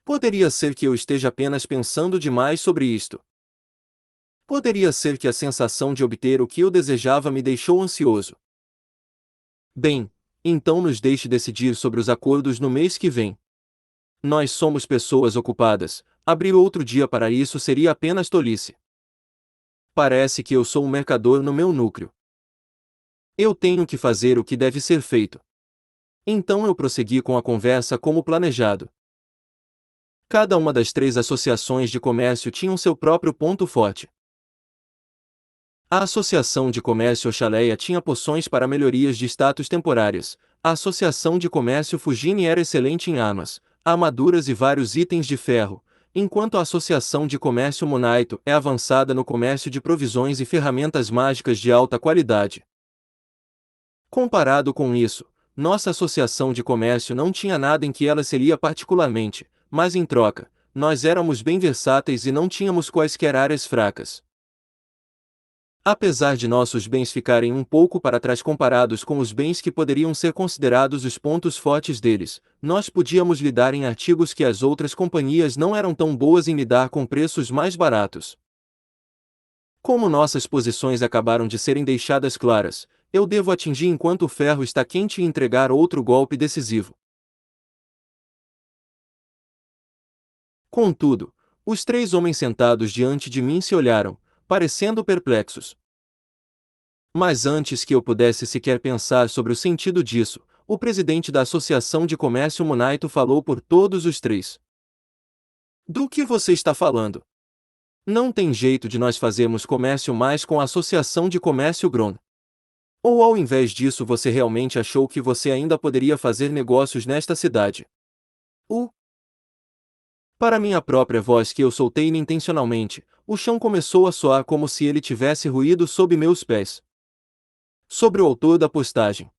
Speaker 1: Poderia ser que eu esteja apenas pensando demais sobre isto. Poderia ser que a sensação de obter o que eu desejava me deixou ansioso. Bem, então nos deixe decidir sobre os acordos no mês que vem. Nós somos pessoas ocupadas, abrir outro dia para isso seria apenas tolice. Parece que eu sou um mercador no meu núcleo. Eu tenho que fazer o que deve ser feito. Então eu prossegui com a conversa como planejado. Cada uma das três associações de comércio tinha seu próprio ponto forte. A Associação de Comércio Oxaleia tinha poções para melhorias de status temporárias, a Associação de Comércio Fugine era excelente em armas, armaduras e vários itens de ferro, enquanto a Associação de Comércio Monaito é avançada no comércio de provisões e ferramentas mágicas de alta qualidade. Comparado com isso, nossa associação de comércio não tinha nada em que ela seria particularmente, mas em troca, nós éramos bem versáteis e não tínhamos quaisquer áreas fracas. Apesar de nossos bens ficarem um pouco para trás comparados com os bens que poderiam ser considerados os pontos fortes deles, nós podíamos lidar em artigos que as outras companhias não eram tão boas em lidar com preços mais baratos. Como nossas posições acabaram de serem deixadas claras, eu devo atingir enquanto o ferro está quente e entregar outro golpe decisivo. Contudo, os três homens sentados diante de mim se olharam, parecendo perplexos. Mas antes que eu pudesse sequer pensar sobre o sentido disso, o presidente da Associação de Comércio Munaito falou por todos os três. Do que você está falando? Não tem jeito de nós fazermos comércio mais com a Associação de Comércio Gron. Ou ao invés disso você realmente achou que você ainda poderia fazer negócios nesta cidade? Para minha própria voz que eu soltei intencionalmente, o chão começou a soar como se ele tivesse ruído sob meus pés. Sobre o autor da postagem.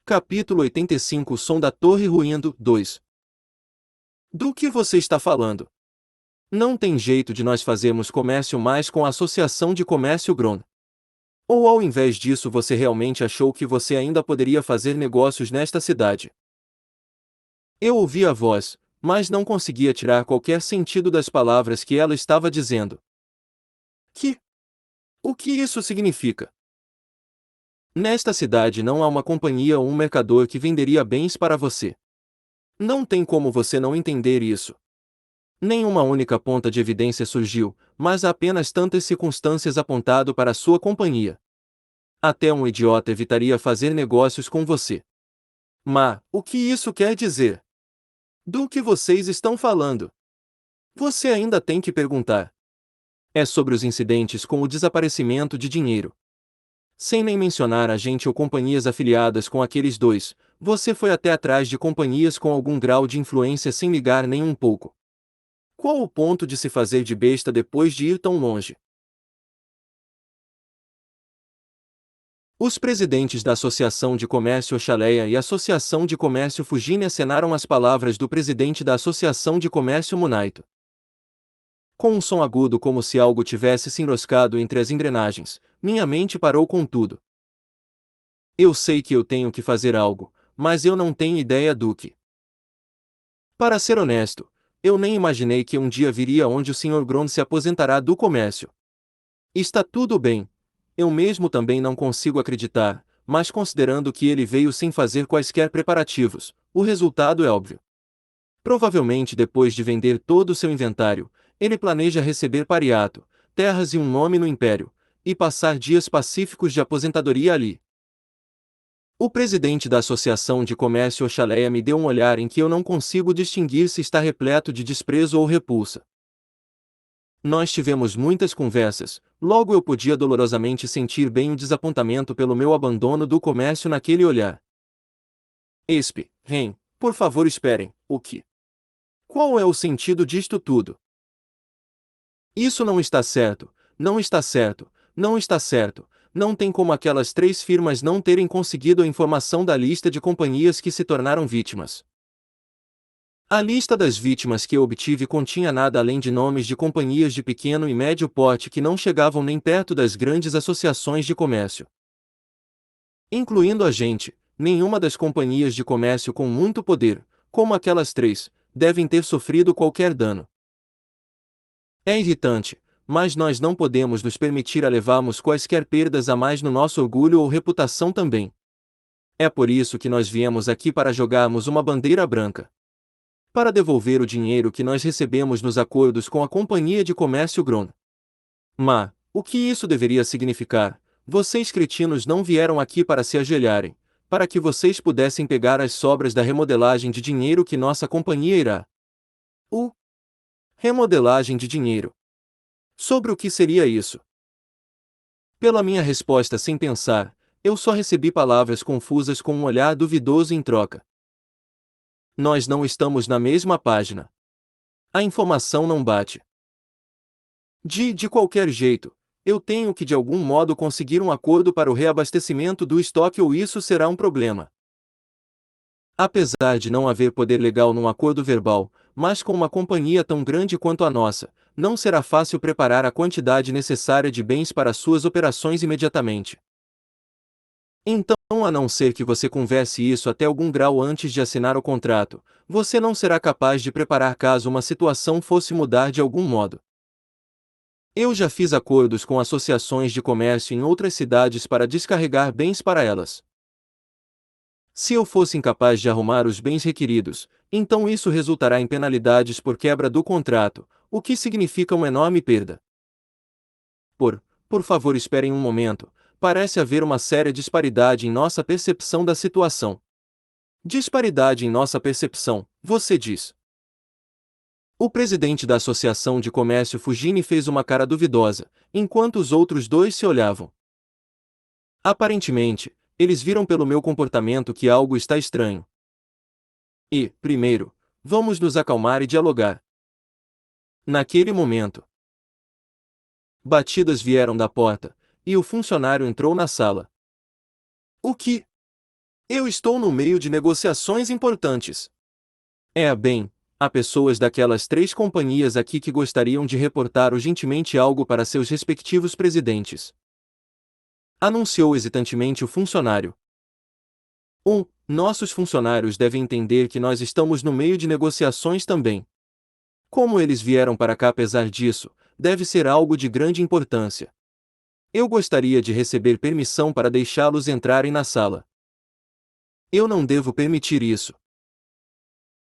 Speaker 1: Capítulo 85 O som da torre ruindo, 2. Do que você está falando? Não tem jeito de nós fazermos comércio mais com a Associação de Comércio Gron. Ou ao invés disso você realmente achou que você ainda poderia fazer negócios nesta cidade? Eu ouvi a voz, mas não conseguia tirar qualquer sentido das palavras que ela estava dizendo. O que isso significa? Nesta cidade não há uma companhia ou um mercador que venderia bens para você. Não tem como você não entender isso. Nenhuma única ponta de evidência surgiu, mas há apenas tantas circunstâncias apontado para a sua companhia. Até um idiota evitaria fazer negócios com você. Mas, o que isso quer dizer? Do que vocês estão falando? Você ainda tem que perguntar. É sobre os incidentes com o desaparecimento de dinheiro. Sem nem mencionar agente ou companhias afiliadas com aqueles dois, você foi até atrás de companhias com algum grau de influência sem ligar nem um pouco. Qual o ponto de se fazer de besta depois de ir tão longe? Os presidentes da Associação de Comércio Oxaleia e Associação de Comércio Fugine acenaram as palavras do presidente da Associação de Comércio Munaito. Com um som agudo como se algo tivesse se enroscado entre as engrenagens, minha mente parou com tudo. Eu sei que eu tenho que fazer algo, mas eu não tenho ideia do que. Para ser honesto, eu nem imaginei que um dia viria onde o Sr. Gron se aposentará do comércio. Está tudo bem. Eu mesmo também não consigo acreditar, mas considerando que ele veio sem fazer quaisquer preparativos, o resultado é óbvio. Provavelmente depois de vender todo o seu inventário, ele planeja receber pariato, terras e um nome no império, e passar dias pacíficos de aposentadoria ali. O presidente da Associação de Comércio Oxaleia me deu um olhar em que eu não consigo distinguir se está repleto de desprezo ou repulsa. Nós tivemos muitas conversas, logo eu podia dolorosamente sentir bem o desapontamento pelo meu abandono do comércio naquele olhar. Ren, por favor esperem, o que? Qual é o sentido disto tudo? Isso não está certo, não está certo, não está certo, não tem como aquelas três firmas não terem conseguido a informação da lista de companhias que se tornaram vítimas. A lista das vítimas que eu obtive continha nada além de nomes de companhias de pequeno e médio porte que não chegavam nem perto das grandes associações de comércio. Incluindo a gente, nenhuma das companhias de comércio com muito poder, como aquelas três, devem ter sofrido qualquer dano. É irritante, mas nós não podemos nos permitir a levarmos quaisquer perdas a mais no nosso orgulho ou reputação também. É por isso que nós viemos aqui para jogarmos uma bandeira branca. Para devolver o dinheiro que nós recebemos nos acordos com a Companhia de Comércio Gron. Mas, o que isso deveria significar? Vocês cretinos não vieram aqui para se ajoelharem, para que vocês pudessem pegar as sobras da remodelagem de dinheiro que nossa companhia irá. Remodelagem de dinheiro. Sobre o que seria isso? Pela minha resposta sem pensar, eu só recebi palavras confusas com um olhar duvidoso em troca. Nós não estamos na mesma página. A informação não bate. De qualquer jeito, eu tenho que de algum modo conseguir um acordo para o reabastecimento do estoque ou isso será um problema. Apesar de não haver poder legal num acordo verbal, mas com uma companhia tão grande quanto a nossa, não será fácil preparar a quantidade necessária de bens para suas operações imediatamente. Então, a não ser que você converse isso até algum grau antes de assinar o contrato, você não será capaz de preparar caso uma situação fosse mudar de algum modo. Eu já fiz acordos com associações de comércio em outras cidades para descarregar bens para elas. Se eu fosse incapaz de arrumar os bens requeridos, então isso resultará em penalidades por quebra do contrato, o que significa uma enorme perda. Por favor, esperem um momento. Parece haver uma séria disparidade em nossa percepção da situação. Disparidade em nossa percepção, você diz. O presidente da Associação de Comércio Fugini fez uma cara duvidosa, enquanto os outros dois se olhavam. Aparentemente, eles viram pelo meu comportamento que algo está estranho. E, primeiro, vamos nos acalmar e dialogar. Naquele momento, batidas vieram da porta, e o funcionário entrou na sala. O que? Eu estou no meio de negociações importantes. Bem, há pessoas daquelas 3 companhias aqui que gostariam de reportar urgentemente algo para seus respectivos presidentes. Anunciou hesitantemente o funcionário. Nossos funcionários devem entender que nós estamos no meio de negociações também. Como eles vieram para cá apesar disso, deve ser algo de grande importância. Eu gostaria de receber permissão para deixá-los entrarem na sala. Eu não devo permitir isso.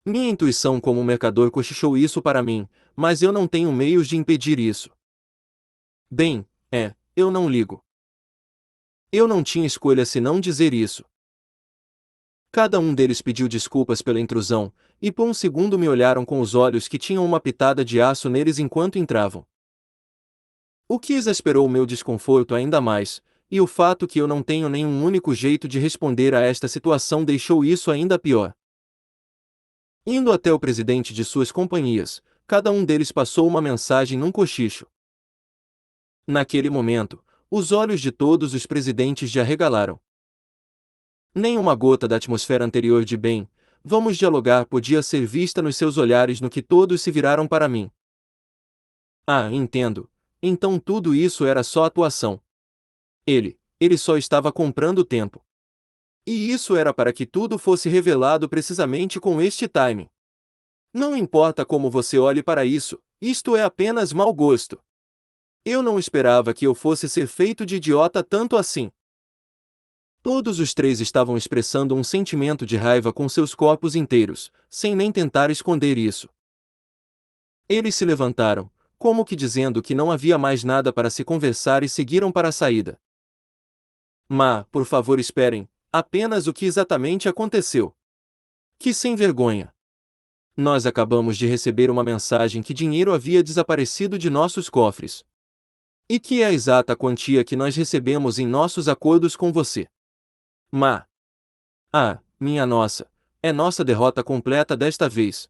Speaker 1: Minha intuição como mercador cochichou isso para mim, mas eu não tenho meios de impedir isso. Bem, eu não ligo. Eu não tinha escolha senão dizer isso. Cada um deles pediu desculpas pela intrusão, e por um segundo me olharam com os olhos que tinham uma pitada de aço neles enquanto entravam. O que exasperou meu desconforto ainda mais, e o fato que eu não tenho nenhum único jeito de responder a esta situação deixou isso ainda pior. Indo até o presidente de suas companhias, cada um deles passou uma mensagem num cochicho. Naquele momento, os olhos de todos os presidentes já arregalaram. Nem uma gota da atmosfera anterior de bem, vamos dialogar podia ser vista nos seus olhares no que todos se viraram para mim. Entendo. Então tudo isso era só atuação. Ele só estava comprando tempo. E isso era para que tudo fosse revelado precisamente com este timing. Não importa como você olhe para isso, isto é apenas mau gosto. Eu não esperava que eu fosse ser feito de idiota tanto assim. Todos os 3 estavam expressando um sentimento de raiva com seus corpos inteiros, sem nem tentar esconder isso. Eles se levantaram, como que dizendo que não havia mais nada para se conversar e seguiram para a saída. Por favor esperem, apenas o que exatamente aconteceu. Que sem vergonha! Nós acabamos de receber uma mensagem que dinheiro havia desaparecido de nossos cofres. E que é a exata quantia que nós recebemos em nossos acordos com você. Minha nossa, é nossa derrota completa desta vez.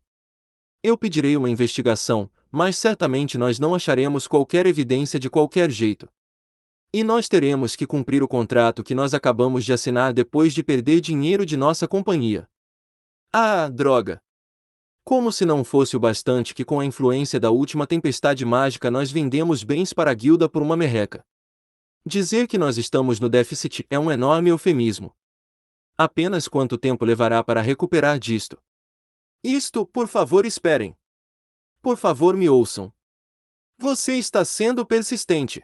Speaker 1: Eu pedirei uma investigação, mas certamente nós não acharemos qualquer evidência de qualquer jeito. E nós teremos que cumprir o contrato que nós acabamos de assinar depois de perder dinheiro de nossa companhia. Droga! Como se não fosse o bastante que com a influência da última tempestade mágica nós vendemos bens para a guilda por uma merreca. Dizer que nós estamos no déficit é um enorme eufemismo. Apenas quanto tempo levará para recuperar disto? Por favor esperem. Por favor me ouçam. Você está sendo persistente.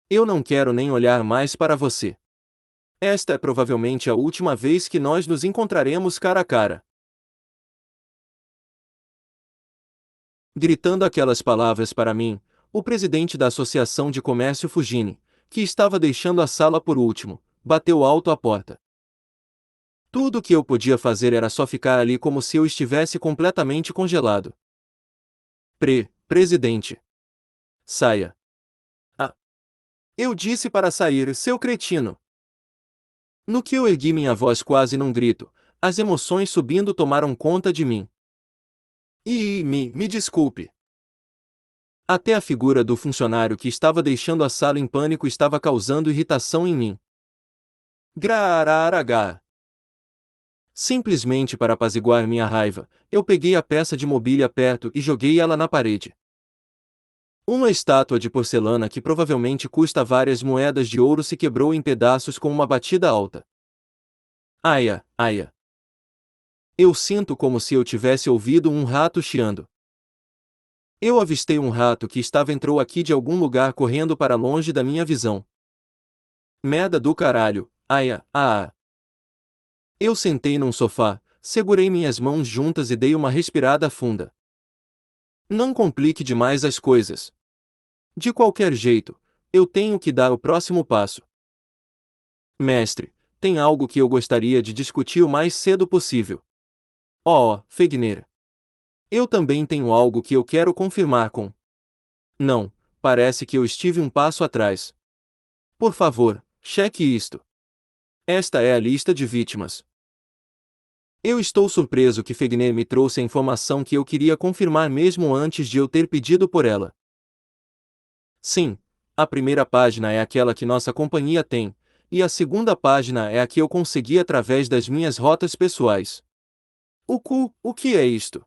Speaker 1: Eu não quero nem olhar mais para você. Esta é provavelmente a última vez que nós nos encontraremos cara a cara. Gritando aquelas palavras para mim, o presidente da Associação de Comércio Fugini, que estava deixando a sala por último, bateu alto à porta. Tudo o que eu podia fazer era só ficar ali como se eu estivesse completamente congelado. Presidente. Saia. Eu disse para sair, seu cretino. No que eu ergui minha voz quase num grito, as emoções subindo tomaram conta de mim. Me desculpe. Até a figura do funcionário que estava deixando a sala em pânico estava causando irritação em mim. Grararagá. Simplesmente para apaziguar minha raiva, eu peguei a peça de mobília perto e joguei ela na parede. Uma estátua de porcelana que provavelmente custa várias moedas de ouro se quebrou em pedaços com uma batida alta. Aia, aia. Eu sinto como se eu tivesse ouvido um rato chiando. Eu avistei um rato que entrou aqui de algum lugar correndo para longe da minha visão. Merda do caralho, aia, ah. Eu sentei num sofá, segurei minhas mãos juntas e dei uma respirada funda. Não complique demais as coisas. De qualquer jeito, eu tenho que dar o próximo passo. Mestre, tem algo que eu gostaria de discutir o mais cedo possível. Oh, Fegner. Eu também tenho algo que eu quero confirmar com. Não, parece que eu estive um passo atrás. Por favor, cheque isto. Esta é a lista de vítimas. Eu estou surpreso que Fegner me trouxe a informação que eu queria confirmar mesmo antes de eu ter pedido por ela. Sim, a primeira página é aquela que nossa companhia tem, e a segunda página é a que eu consegui através das minhas rotas pessoais. O que é isto?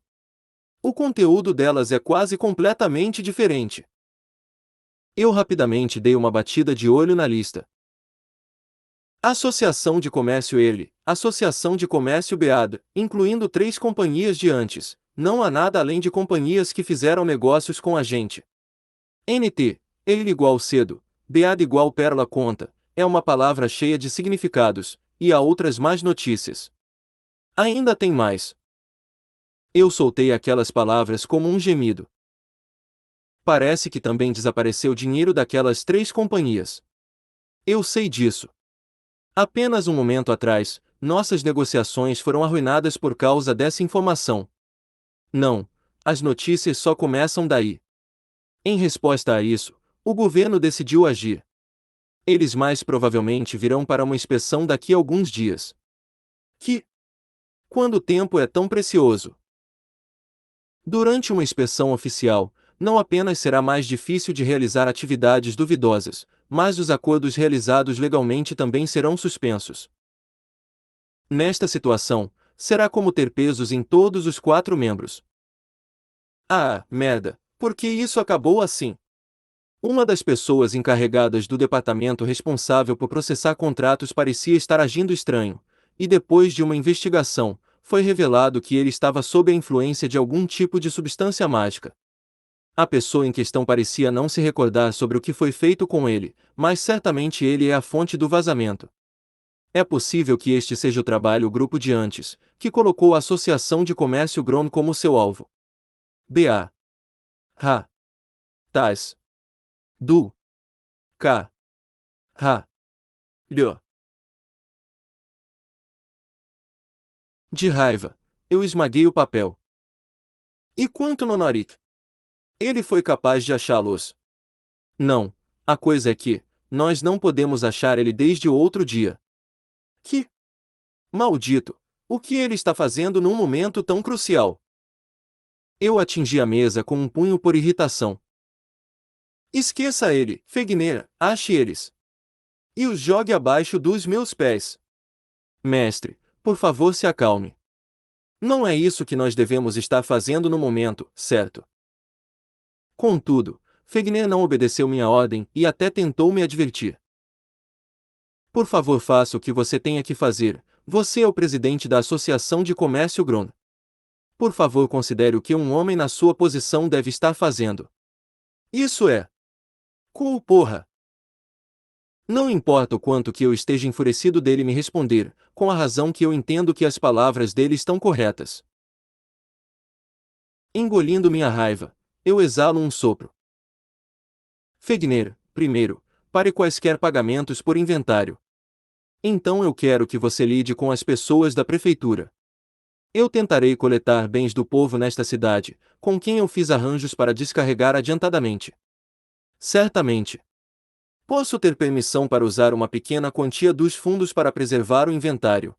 Speaker 1: O conteúdo delas é quase completamente diferente. Eu rapidamente dei uma batida de olho na lista. Associação de Comércio ERLI, Associação de Comércio BEAD, incluindo 3 companhias de antes, não há nada além de companhias que fizeram negócios com a gente. NT, ERLI igual cedo, BEAD igual Pérola conta, é uma palavra cheia de significados, e há outras mais notícias. Ainda tem mais. Eu soltei aquelas palavras como um gemido. Parece que também desapareceu dinheiro daquelas 3 companhias. Eu sei disso. Apenas um momento atrás, nossas negociações foram arruinadas por causa dessa informação. Não, as notícias só começam daí. Em resposta a isso, o governo decidiu agir. Eles mais provavelmente virão para uma inspeção daqui a alguns dias. Quando o tempo é tão precioso? Durante uma inspeção oficial, não apenas será mais difícil de realizar atividades duvidosas, mas os acordos realizados legalmente também serão suspensos. Nesta situação, será como ter pesos em todos os 4 membros. Ah, merda, por que isso acabou assim? Uma das pessoas encarregadas do departamento responsável por processar contratos parecia estar agindo estranho, e depois de uma investigação, foi revelado que ele estava sob a influência de algum tipo de substância mágica. A pessoa em questão parecia não se recordar sobre o que foi feito com ele, mas certamente ele é a fonte do vazamento. É possível que este seja o trabalho grupo de antes, que colocou a Associação de Comércio Gron como seu alvo. B.A. Ra. Tas. Du. K. Ra. Lho. De raiva, eu esmaguei o papel. E quanto no Norik? Ele foi capaz de achá-los. Não, a coisa é que, nós não podemos achar ele desde o outro dia. Que? Maldito! O que ele está fazendo num momento tão crucial? Eu atingi a mesa com um punho por irritação. Esqueça ele, Fegner, ache eles. E os jogue abaixo dos meus pés. Mestre, por favor se acalme. Não é isso que nós devemos estar fazendo no momento, certo? Contudo, Fegner não obedeceu minha ordem e até tentou me advertir. Por favor, faça o que você tenha que fazer, você é o presidente da Associação de Comércio Gron. Por favor, considere o que um homem na sua posição deve estar fazendo. Isso é. Cool, porra! Não importa o quanto que eu esteja enfurecido dele me responder, com a razão que eu entendo que as palavras dele estão corretas. Engolindo minha raiva, eu exalo um sopro. Fegner, primeiro, pare quaisquer pagamentos por inventário. Então eu quero que você lide com as pessoas da prefeitura. Eu tentarei coletar bens do povo nesta cidade, com quem eu fiz arranjos para descarregar adiantadamente. Certamente. Posso ter permissão para usar uma pequena quantia dos fundos para preservar o inventário.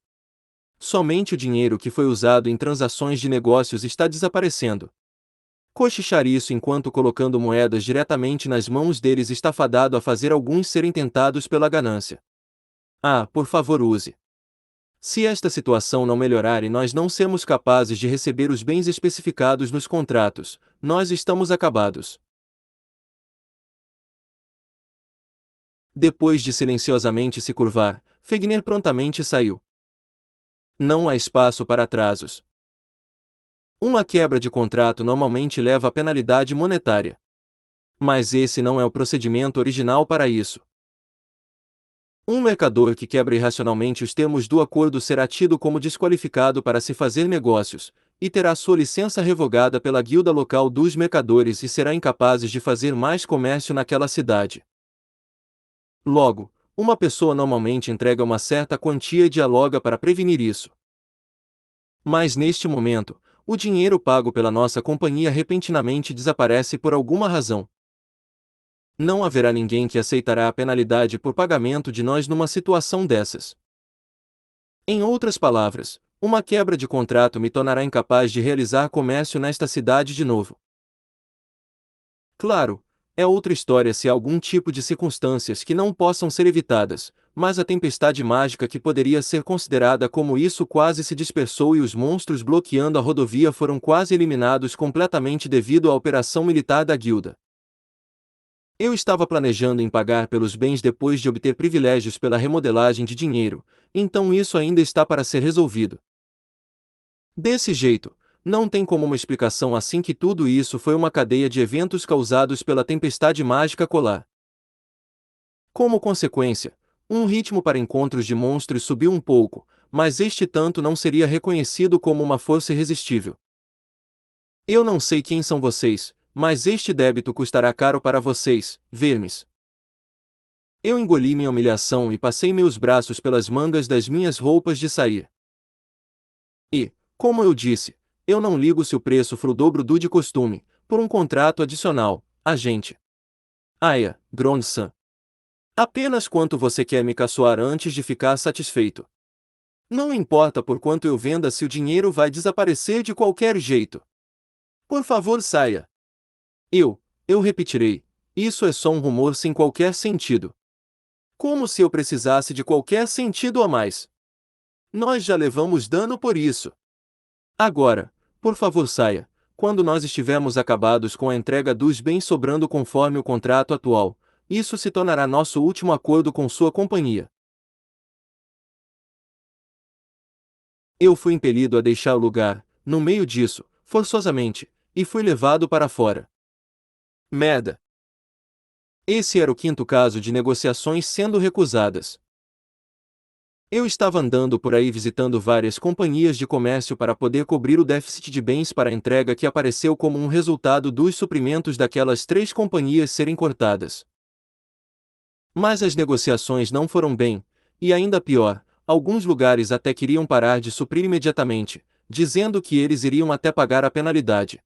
Speaker 1: Somente o dinheiro que foi usado em transações de negócios está desaparecendo. Cochichar isso enquanto colocando moedas diretamente nas mãos deles está fadado a fazer alguns serem tentados pela ganância. Ah, por favor, use. Se esta situação não melhorar e nós não sermos capazes de receber os bens especificados nos contratos, nós estamos acabados. Depois de silenciosamente se curvar, Fegner prontamente saiu. Não há espaço para atrasos. Uma quebra de contrato normalmente leva a penalidade monetária. Mas esse não é o procedimento original para isso. Um mercador que quebra irracionalmente os termos do acordo será tido como desqualificado para se fazer negócios, e terá sua licença revogada pela guilda local dos mercadores e será incapaz de fazer mais comércio naquela cidade. Logo, uma pessoa normalmente entrega uma certa quantia e dialoga para prevenir isso. Mas neste momento, o dinheiro pago pela nossa companhia repentinamente desaparece por alguma razão. Não haverá ninguém que aceitará a penalidade por pagamento de nós numa situação dessas. Em outras palavras, uma quebra de contrato me tornará incapaz de realizar comércio nesta cidade de novo. Claro, é outra história se há algum tipo de circunstâncias que não possam ser evitadas, mas a tempestade mágica que poderia ser considerada como isso quase se dispersou e os monstros bloqueando a rodovia foram quase eliminados completamente devido à operação militar da guilda. Eu estava planejando em pagar pelos bens depois de obter privilégios pela remodelagem de dinheiro, então isso ainda está para ser resolvido. Desse jeito, não tem como uma explicação assim que tudo isso foi uma cadeia de eventos causados pela tempestade mágica colar. Como consequência, um ritmo para encontros de monstros subiu um pouco, mas este tanto não seria reconhecido como uma força irresistível. Eu não sei quem são vocês, mas este débito custará caro para vocês, vermes. Eu engoli minha humilhação e passei meus braços pelas mangas das minhas roupas de sair. E, como eu disse, eu não ligo se o preço for o dobro do de costume, por um contrato adicional, agente. Aya, Grondson. Apenas quanto você quer me caçoar antes de ficar satisfeito. Não importa por quanto eu venda se o dinheiro vai desaparecer de qualquer jeito. Por favor, saia. Eu repetirei, isso é só um rumor sem qualquer sentido. Como se eu precisasse de qualquer sentido a mais. Nós já levamos dano por isso. Agora, por favor, saia, quando nós estivermos acabados com a entrega dos bens sobrando conforme o contrato atual. Isso se tornará nosso último acordo com sua companhia. Eu fui impelido a deixar o lugar, no meio disso, forçosamente, e fui levado para fora. Merda! Esse era o quinto caso de negociações sendo recusadas. Eu estava andando por aí visitando várias companhias de comércio para poder cobrir o déficit de bens para a entrega que apareceu como um resultado dos suprimentos daquelas 3 companhias serem cortadas. Mas as negociações não foram bem, e ainda pior, alguns lugares até queriam parar de suprir imediatamente, dizendo que eles iriam até pagar a penalidade.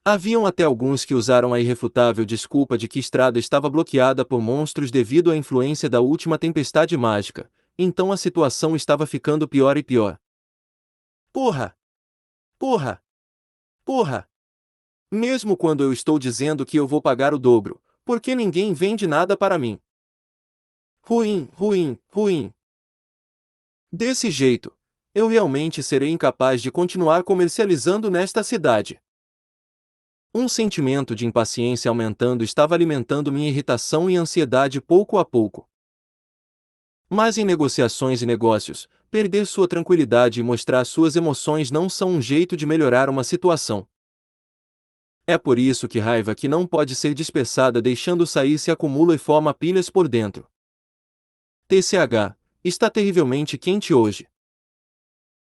Speaker 1: Haviam até alguns que usaram a irrefutável desculpa de que a estrada estava bloqueada por monstros devido à influência da última tempestade mágica, então a situação estava ficando pior e pior. Porra! Porra! Porra! Mesmo quando eu estou dizendo que eu vou pagar o dobro, por que ninguém vende nada para mim? Ruim, ruim, ruim. Desse jeito, eu realmente serei incapaz de continuar comercializando nesta cidade. Um sentimento de impaciência aumentando estava alimentando minha irritação e ansiedade pouco a pouco. Mas em negociações e negócios, perder sua tranquilidade e mostrar suas emoções não são um jeito de melhorar uma situação. É por isso que raiva que não pode ser dispersada deixando sair se acumula e forma pilhas por dentro. TCH, está terrivelmente quente hoje.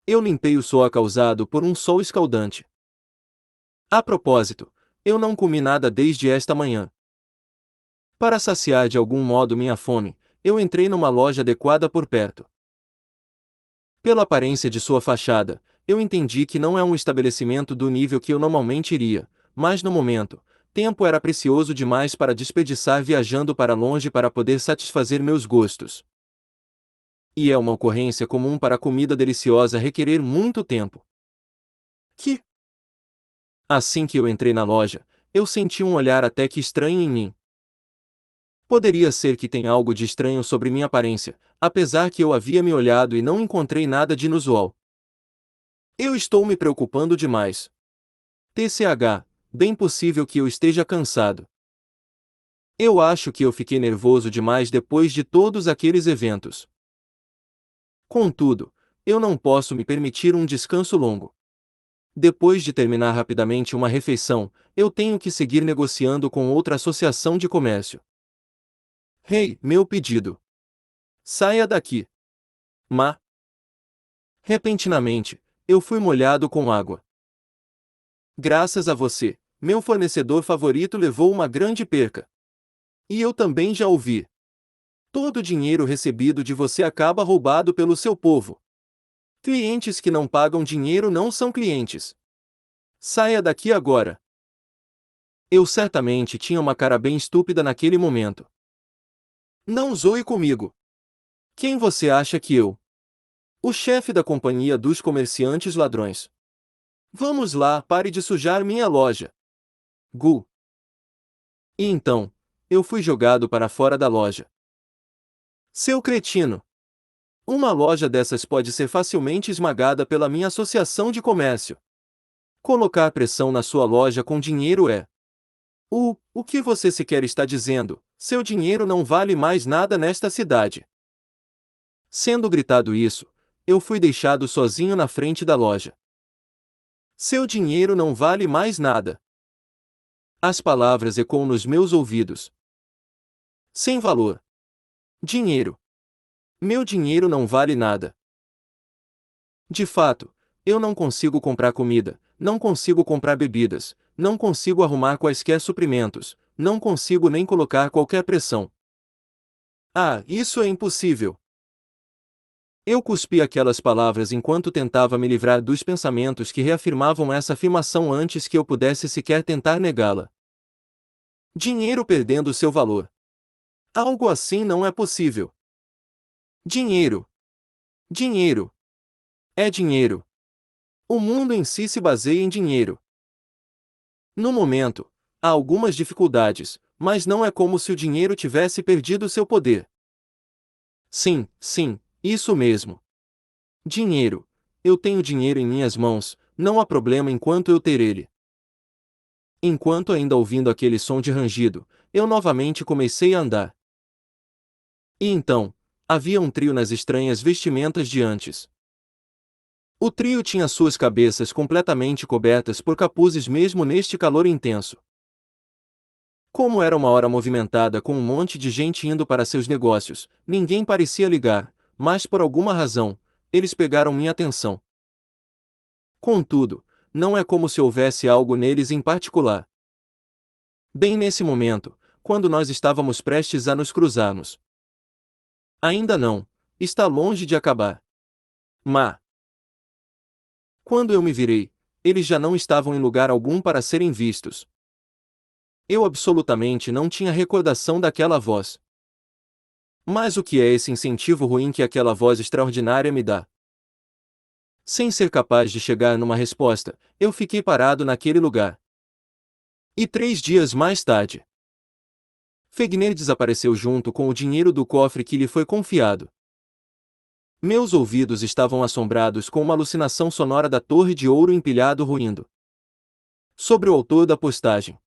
Speaker 1: Eu limpei o suor causado por um sol escaldante. A propósito, eu não comi nada desde esta manhã. Para saciar de algum modo minha fome, eu entrei numa loja adequada por perto. Pela aparência de sua fachada, eu entendi que não é um estabelecimento do nível que eu normalmente iria, mas no momento, tempo era precioso demais para desperdiçar viajando para longe para poder satisfazer meus gostos. E é uma ocorrência comum para comida deliciosa requerer muito tempo. Que? Assim que eu entrei na loja, eu senti um olhar até que estranho em mim. Poderia ser que tenha algo de estranho sobre minha aparência, apesar que eu havia me olhado e não encontrei nada de inusual. Eu estou me preocupando demais. TCH, bem possível que eu esteja cansado. Eu acho que eu fiquei nervoso demais depois de todos aqueles eventos. Contudo, eu não posso me permitir um descanso longo. Depois de terminar rapidamente uma refeição, eu tenho que seguir negociando com outra associação de comércio. Hey, meu pedido. Saia daqui. Ma. Repentinamente, eu fui molhado com água. Graças a você, meu fornecedor favorito levou uma grande perca. E eu também já ouvi. Todo o dinheiro recebido de você acaba roubado pelo seu povo. Clientes que não pagam dinheiro não são clientes. Saia daqui agora. Eu certamente tinha uma cara bem estúpida naquele momento. Não zoe comigo. Quem você acha que eu? O chefe da companhia dos comerciantes ladrões. Vamos lá, pare de sujar minha loja. Gu. E então, eu fui jogado para fora da loja. Seu cretino! Uma loja dessas pode ser facilmente esmagada pela minha associação de comércio. Colocar pressão na sua loja com dinheiro é. O que você sequer está dizendo? Seu dinheiro não vale mais nada nesta cidade. Sendo gritado isso, eu fui deixado sozinho na frente da loja. Seu dinheiro não vale mais nada. As palavras ecoam nos meus ouvidos. Sem valor. Dinheiro. Meu dinheiro não vale nada. De fato, eu não consigo comprar comida, não consigo comprar bebidas, não consigo arrumar quaisquer suprimentos, não consigo nem colocar qualquer pressão. Ah, isso é impossível! Eu cuspi aquelas palavras enquanto tentava me livrar dos pensamentos que reafirmavam essa afirmação antes que eu pudesse sequer tentar negá-la. Dinheiro perdendo seu valor. Algo assim não é possível. Dinheiro. Dinheiro. É dinheiro. O mundo em si se baseia em dinheiro. No momento, há algumas dificuldades, mas não é como se o dinheiro tivesse perdido seu poder. Sim, sim, isso mesmo. Dinheiro. Eu tenho dinheiro em minhas mãos, não há problema enquanto eu ter ele. Enquanto ainda ouvindo aquele som de rangido, eu novamente comecei a andar. E então, havia um trio nas estranhas vestimentas de antes. O trio tinha suas cabeças completamente cobertas por capuzes mesmo neste calor intenso. Como era uma hora movimentada com um monte de gente indo para seus negócios, ninguém parecia ligar, mas por alguma razão, eles pegaram minha atenção. Contudo, não é como se houvesse algo neles em particular. Bem nesse momento, quando nós estávamos prestes a nos cruzarmos. Ainda não, está longe de acabar. Mas, quando eu me virei, eles já não estavam em lugar algum para serem vistos. Eu absolutamente não tinha recordação daquela voz. Mas o que é esse incentivo ruim que aquela voz extraordinária me dá? Sem ser capaz de chegar numa resposta, eu fiquei parado naquele lugar. E 3 dias mais tarde, Fegner desapareceu junto com o dinheiro do cofre que lhe foi confiado. Meus ouvidos estavam assombrados com uma alucinação sonora da torre de ouro empilhado ruindo. Sobre o autor da postagem.